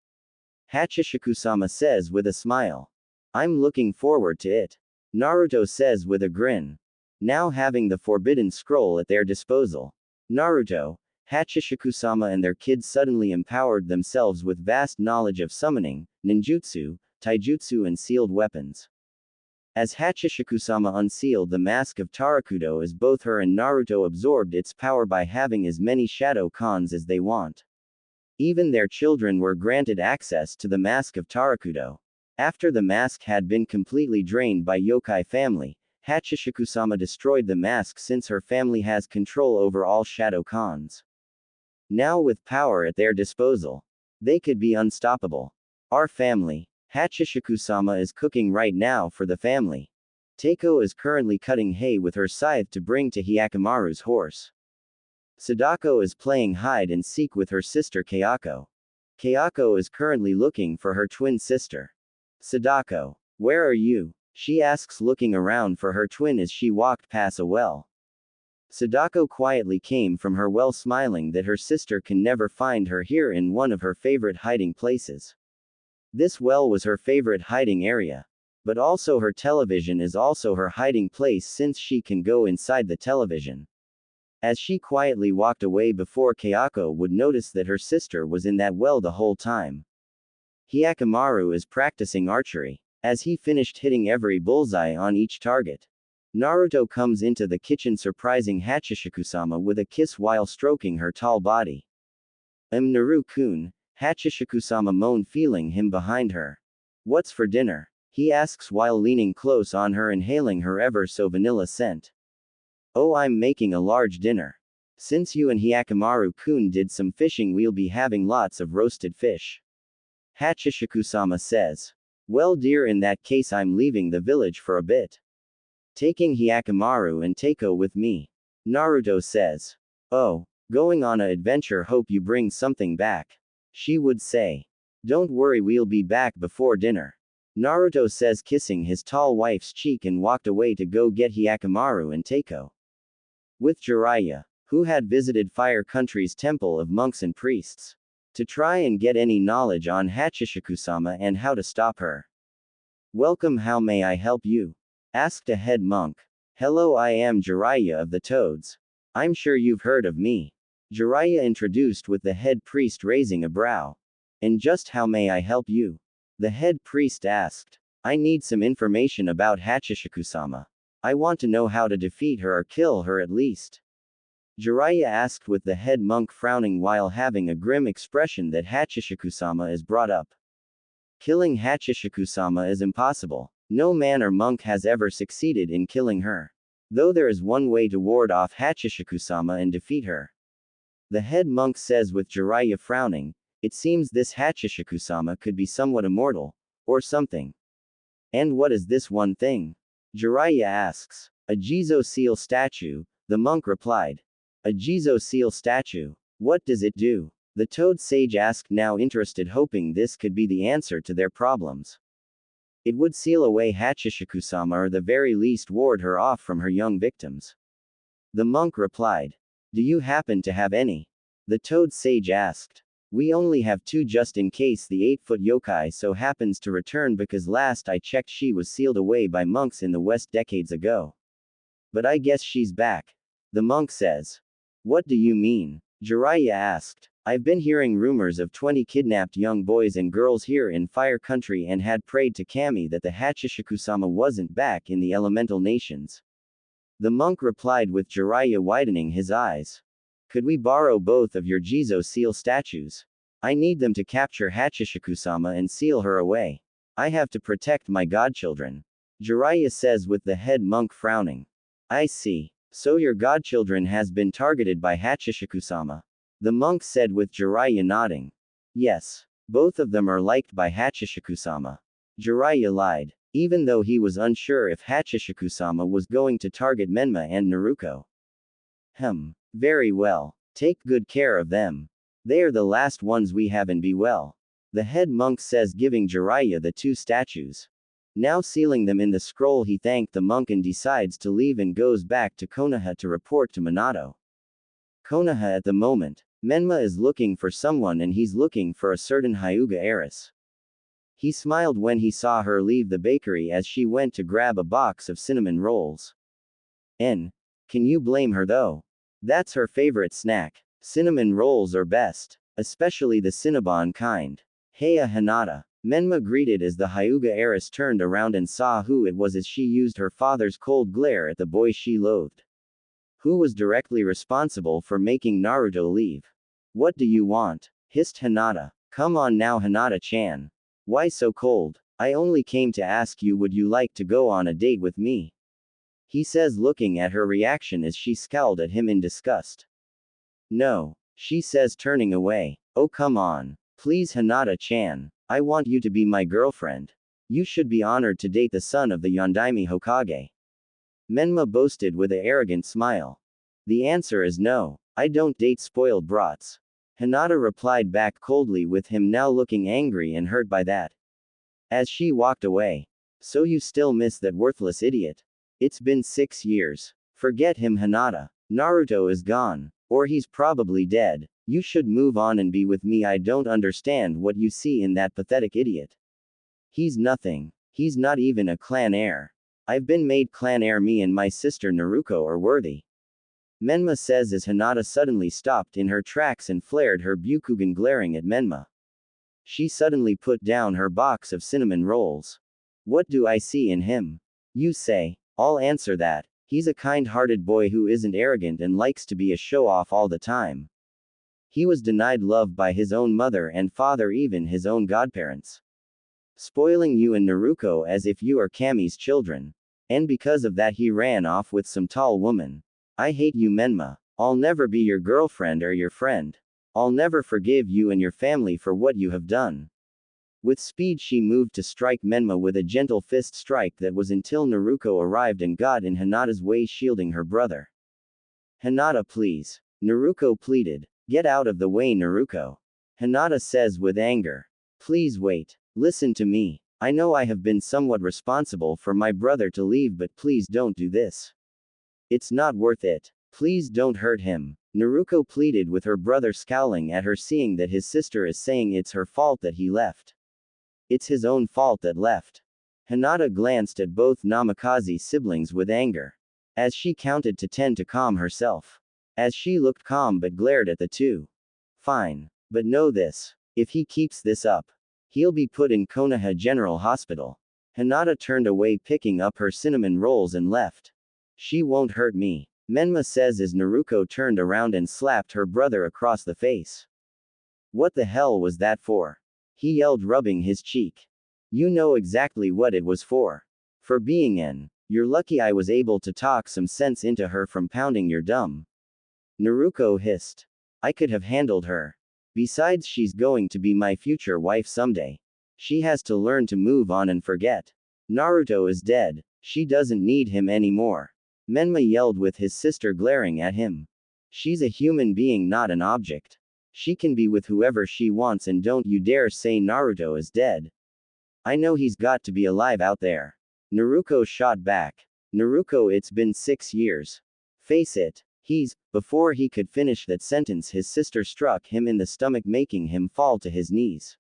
Hachishikusa says with a smile. I'm looking forward to it. Naruto says with a grin. Now having the forbidden scroll at their disposal, Naruto, Hachishikusa and their kids suddenly empowered themselves with vast knowledge of summoning, ninjutsu, taijutsu and sealed weapons. As Hachishikusa unsealed the mask of Tarakudo, as both her and Naruto absorbed its power by having as many shadow cons as they want. Even their children were granted access to the mask of Tarakudo. After the mask had been completely drained by yokai family, Hachishikusa destroyed the mask, since her family has control over all shadow cons. Now with power at their disposal, they could be unstoppable. Our family. Hachishikusa is cooking right now for the family. Teiko is currently cutting hay with her scythe to bring to Hyakkimaru's horse. Sadako is playing hide and seek with her sister Kayako. Kayako is currently looking for her twin sister. Sadako, where are you? She asks, looking around for her twin as she walked past a well. Sadako quietly came from her well, smiling that her sister can never find her here in one of her favorite hiding places. This well was her favorite hiding area. But also her television is also her hiding place, since she can go inside the television. As she quietly walked away before Kayako would notice that her sister was in that well the whole time. Hyakkimaru is practicing archery. As he finished hitting every bullseye on each target, Naruto comes into the kitchen, surprising Hachishikusa with a kiss while stroking her tall body. Naru-kun, Hachishikusa moaned, feeling him behind her. What's for dinner? He asks while leaning close on her, inhaling her ever so vanilla scent. Oh, I'm making a large dinner. Since you and Hyakkimaru-kun did some fishing, we'll be having lots of roasted fish. Hachishikusa says. Well dear, in that case I'm leaving the village for a bit. Taking Hyakkimaru and Teiko with me. Naruto says. Oh, going on a adventure, hope you bring something back. She would say. Don't worry, we'll be back before dinner. Naruto says, kissing his tall wife's cheek, and walked away to go get Hyakkimaru and Teiko. With Jiraiya, who had visited Fire Country's temple of monks and priests, to try and get any knowledge on Hachishikusa and how to stop her. Welcome, how may I help you? Asked a head monk. Hello, I am Jiraiya of the Toads. I'm sure you've heard of me. Jiraiya introduced, with the head priest raising a brow. And just how may I help you? The head priest asked. I need some information about Hachishikusa. I want to know how to defeat her or kill her at least. Jiraiya asked, with the head monk frowning while having a grim expression that Hachishikusa is brought up. Killing Hachishiku-sama is impossible. No man or monk has ever succeeded in killing her. Though there is one way to ward off Hachishiku-sama and defeat her. The head monk says with Jiraiya frowning, it seems this Hachishiku-sama could be somewhat immortal, or something. And what is this one thing? Jiraiya asks. A Jizo seal statue, the monk replied. A Jizo seal statue. What does it do? The toad sage asked, now interested, hoping this could be the answer to their problems. It would seal away Hachishiku-sama, or the very least ward her off from her young victims. The monk replied. Do you happen to have any? The toad sage asked. We only have 2 just in case the 8-foot yokai so happens to return, because last I checked she was sealed away by monks in the West decades ago. But I guess she's back. The monk says. What do you mean? Jiraiya asked. I've been hearing rumors of 20 kidnapped young boys and girls here in Fire Country and had prayed to Kami that the Hachishiku-sama wasn't back in the elemental nations. The monk replied with Jiraiya widening his eyes. Could we borrow both of your Jizo seal statues? I need them to capture Hachishiku-sama and seal her away. I have to protect my godchildren. Jiraiya says with the head monk frowning. I see. So your godchildren has been targeted by Hachishiku-sama. The monk said with Jiraiya nodding. Yes. Both of them are liked by Hachishiku-sama. Jiraiya lied, even though he was unsure if Hachishiku-sama was going to target Menma and Naruto. Very well. Take good care of them. They are the last ones we have, and be well. The head monk says, giving Jiraiya the 2 statues. Now sealing them in the scroll, he thanked the monk and decides to leave and goes back to Konoha to report to Minato. Konoha at the moment. Menma is looking for someone, and he's looking for a certain Hyuga heiress. He smiled when he saw her leave the bakery as she went to grab a box of cinnamon rolls. Can you blame her though? That's her favorite snack. Cinnamon rolls are best. Especially the Cinnabon kind. Heya Hinata. Menma greeted as the Hyuga heiress turned around and saw who it was as she used her father's cold glare at the boy she loathed. Who was directly responsible for making Naruto leave? What do you want? Hissed Hinata. Come on now, Hinata-chan. Why so cold? I only came to ask you, would you like to go on a date with me? He says, looking at her reaction as she scowled at him in disgust. No, she says, turning away. Oh come on. Please Hinata-chan. I want you to be my girlfriend. You should be honored to date the son of the Yondaime Hokage. Menma boasted with an arrogant smile. The answer is no. I don't date spoiled brats. Hinata replied back coldly, with him now looking angry and hurt by that. As she walked away. So you still miss that worthless idiot? It's been 6 years. Forget him, Hinata. Naruto is gone. Or he's probably dead. You should move on and be with me. I don't understand what you see in that pathetic idiot. He's nothing. He's not even a clan heir. I've been made clan heir. Me and my sister Naruko are worthy. Menma says as Hinata suddenly stopped in her tracks and flared her Byukugan, glaring at Menma. She suddenly put down her box of cinnamon rolls. What do I see in him? You say. I'll answer that. He's a kind-hearted boy who isn't arrogant and likes to be a show-off all the time. He was denied love by his own mother and father, even his own godparents. Spoiling you and Naruko as if you are Kami's children. And because of that he ran off with some tall woman. I hate you, Menma. I'll never be your girlfriend or your friend. I'll never forgive you and your family for what you have done. With speed she moved to strike Menma with a gentle fist strike that was until Naruko arrived and got in Hinata's way, shielding her brother. Hinata, please. Naruko pleaded. Get out of the way, Naruko. Hinata says with anger. Please wait. Listen to me. I know I have been somewhat responsible for my brother to leave, but please don't do this. It's not worth it. Please don't hurt him. Naruko pleaded with her brother, scowling at her, seeing that his sister is saying it's her fault that he left. It's his own fault that left. Hinata glanced at both Namikaze's siblings with anger. As she counted to 10 to calm herself. As she looked calm but glared at the two. Fine. But know this. If he keeps this up, he'll be put in Konoha General Hospital. Hinata turned away, picking up her cinnamon rolls and left. She won't hurt me. Menma says as Naruko turned around and slapped her brother across the face. What the hell was that for? He yelled, rubbing his cheek. You know exactly what it was for. For being in. You're lucky I was able to talk some sense into her from pounding your dumb. Naruto hissed. I could have handled her. Besides, she's going to be my future wife someday. She has to learn to move on and forget. Naruto is dead. She doesn't need him anymore. Menma yelled with his sister glaring at him. She's a human being, not an object. She can be with whoever she wants, and don't you dare say Naruto is dead. I know he's got to be alive out there. Naruto shot back. Naruto, it's been 6 years. Face it. Before he could finish that sentence, his sister struck him in the stomach, making him fall to his knees.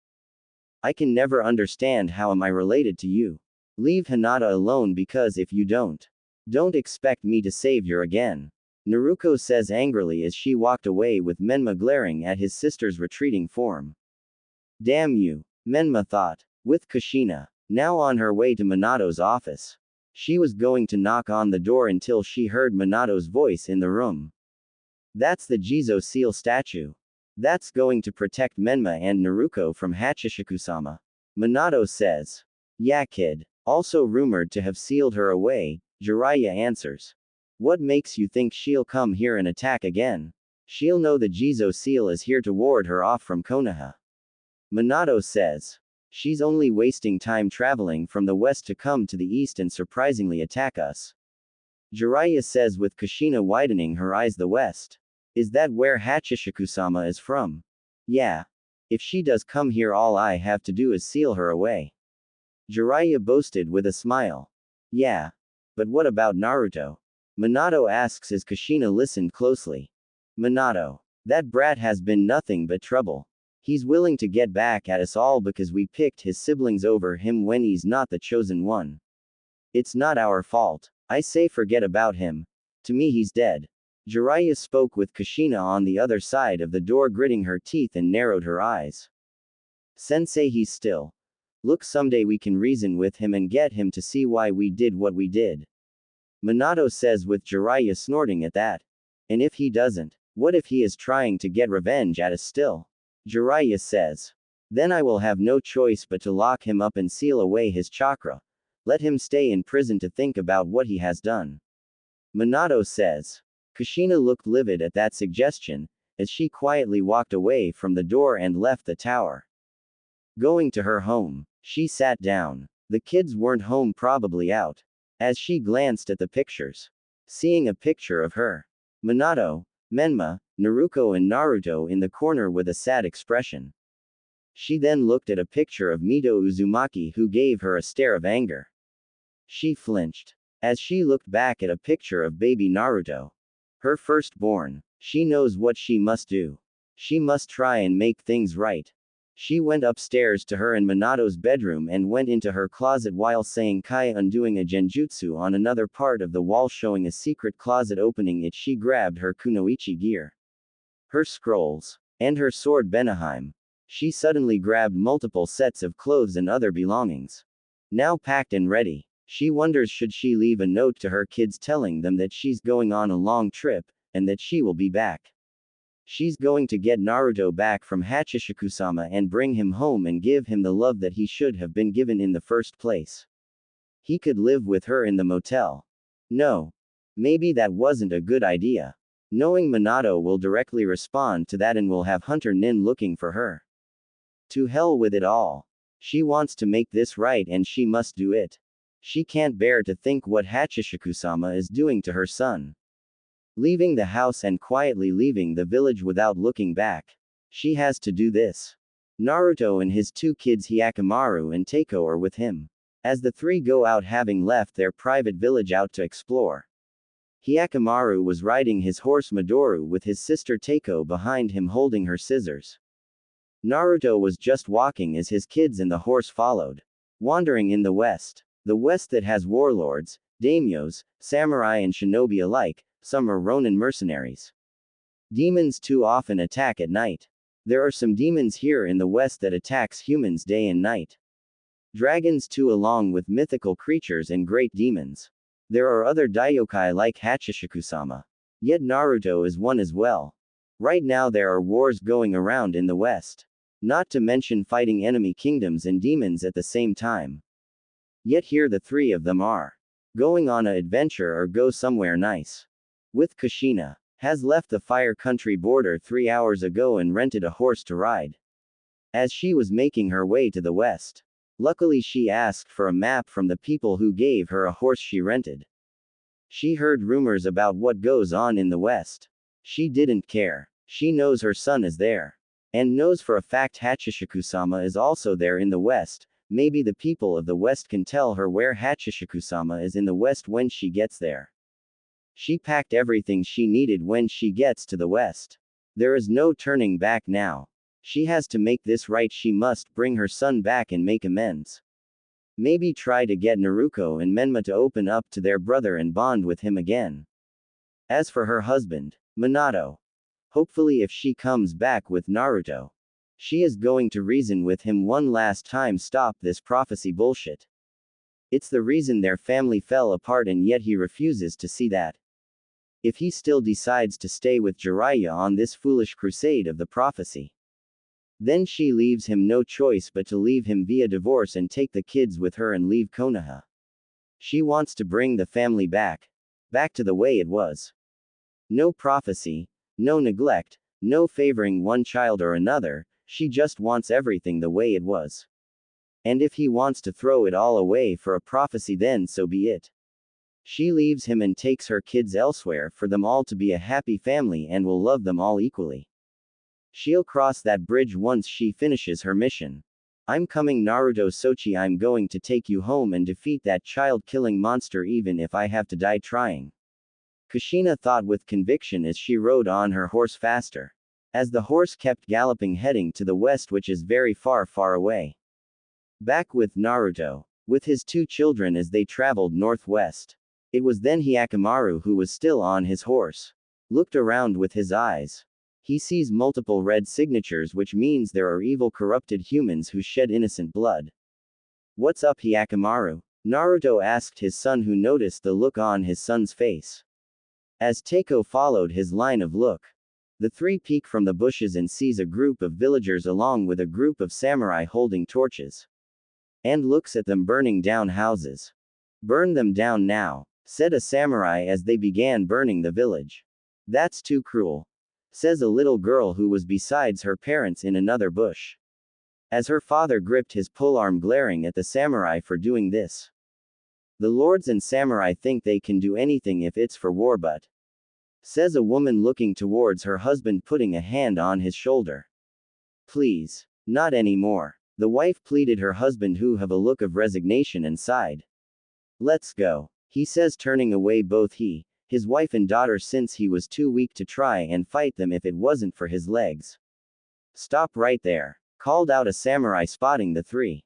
I can never understand how am I related to you. Leave Hinata alone, because if you don't expect me to save you again. Naruto says angrily as she walked away with Menma glaring at his sister's retreating form. Damn you, Menma thought. With Kushina now on her way to Minato's office, she was going to knock on the door until she heard Minato's voice in the room. That's the Jizo seal statue. That's going to protect Menma and Naruto from Hachishiku-sama. Minato says. Yeah, kid. Also rumored to have sealed her away, Jiraiya answers. What makes you think she'll come here and attack again? She'll know the Jizo seal is here to ward her off from Konoha. Minato says. She's only wasting time traveling from the west to come to the east and surprisingly attack us. Jiraiya says with Kushina widening her eyes. The west? Is that where Hachishiku-sama is from? Yeah. If she does come here, all I have to do is seal her away. Jiraiya boasted with a smile. Yeah. But what about Naruto? Minato asks as Kushina listened closely. Minato. That brat has been nothing but trouble. He's willing to get back at us all because we picked his siblings over him when he's not the chosen one. It's not our fault. I say forget about him. To me he's dead. Jiraiya spoke with Kushina on the other side of the door, gritting her teeth and narrowed her eyes. Sensei, he's still. Look, someday we can reason with him and get him to see why we did what we did. Minato says with Jiraiya snorting at that. And if he doesn't? What if he is trying to get revenge at us still? Jiraiya says. Then I will have no choice but to lock him up and seal away his chakra. Let him stay in prison to think about what he has done. Minato says. Kushina looked livid at that suggestion, as she quietly walked away from the door and left the tower. Going to her home, she sat down. The kids weren't home, probably out. As she glanced at the pictures, seeing a picture of her, Minato, Menma, Naruto and Naruto in the corner with a sad expression. She then looked at a picture of Mito Uzumaki, who gave her a stare of anger. She flinched. As she looked back at a picture of baby Naruto, her firstborn, she knows what she must do. She must try and make things right. She went upstairs to her and Minato's bedroom and went into her closet while saying Kai, undoing a genjutsu on another part of the wall showing a secret closet. Opening it, she grabbed her kunoichi gear, her scrolls, and her sword Benaheim. She suddenly grabbed multiple sets of clothes and other belongings. Now packed and ready, she wonders should she leave a note to her kids telling them that she's going on a long trip, and that she will be back. She's going to get Naruto back from Hachishiku-sama and bring him home and give him the love that he should have been given in the first place. He could live with her in the motel. No. Maybe that wasn't a good idea. Knowing Minato will directly respond to that and will have Hunter Nin looking for her. To hell with it all. She wants to make this right and she must do it. She can't bear to think what Hachishiku-sama is doing to her son. Leaving the house and quietly leaving the village without looking back. She has to do this. Naruto and his two kids Hyakkimaru and Teiko are with him. As the three go out, having left their private village out to explore. Hyakkimaru was riding his horse Midori with his sister Teiko behind him holding her scissors. Naruto was just walking as his kids and the horse followed. Wandering in the west that has warlords, daimyos, samurai and shinobi alike. Some are Ronin mercenaries. Demons too often attack at night. There are some demons here in the west that attacks humans day and night. Dragons too, along with mythical creatures and great demons. There are other Daiokai like Hachishiku-sama. Yet Naruto is one as well. Right now there are wars going around in the west. Not to mention fighting enemy kingdoms and demons at the same time. Yet here the three of them are going on an adventure or go somewhere nice. With Kushina, has left the Fire Country border 3 hours ago and rented a horse to ride. As she was making her way to the west. Luckily she asked for a map from the people who gave her a horse she rented. She heard rumors about what goes on in the west. She didn't care. She knows her son is there. And knows for a fact Hachishiku-sama is also there in the west. Maybe the people of the west can tell her where Hachishiku-sama is in the west when she gets there. She packed everything she needed when she gets to the west. There is no turning back now. She has to make this right. She must bring her son back and make amends. Maybe try to get Naruto and Menma to open up to their brother and bond with him again. As for her husband, Minato. Hopefully if she comes back with Naruto, she is going to reason with him one last time. Stop this prophecy bullshit. It's the reason their family fell apart and yet he refuses to see that. If he still decides to stay with Jiraiya on this foolish crusade of the prophecy, then she leaves him no choice but to leave him via divorce and take the kids with her and leave Konoha. She wants to bring the family back to the way it was. No prophecy, no neglect, no favoring one child or another, she just wants everything the way it was. And if he wants to throw it all away for a prophecy, then so be it. She leaves him and takes her kids elsewhere for them all to be a happy family and will love them all equally. She'll cross that bridge once she finishes her mission. I'm coming, Naruto Sochi. I'm going to take you home and defeat that child-killing monster even if I have to die trying. Kushina thought with conviction as she rode on her horse faster. As the horse kept galloping heading to the west, which is very far, far away. Back with Naruto, with his two children as they traveled northwest. It was then Hyakkimaru, who was still on his horse, looked around with his eyes. He sees multiple red signatures, which means there are evil corrupted humans who shed innocent blood. What's up, Hyakkimaru? Naruto asked his son, who noticed the look on his son's face. As Teiko followed his line of look, the three peek from the bushes and sees a group of villagers along with a group of samurai holding torches. And looks at them burning down houses. Burn them down now, said a samurai as they began burning the village. That's too cruel, says a little girl who was besides her parents in another bush. As her father gripped his polearm, glaring at the samurai for doing this. The lords and samurai think they can do anything if it's for war, but, says a woman looking towards her husband, putting a hand on his shoulder. Please, not anymore. The wife pleaded her husband, who have a look of resignation, and sighed. Let's go, he says, turning away both his wife and daughter, since he was too weak to try and fight them if it wasn't for his legs. Stop right there, called out a samurai, spotting the three.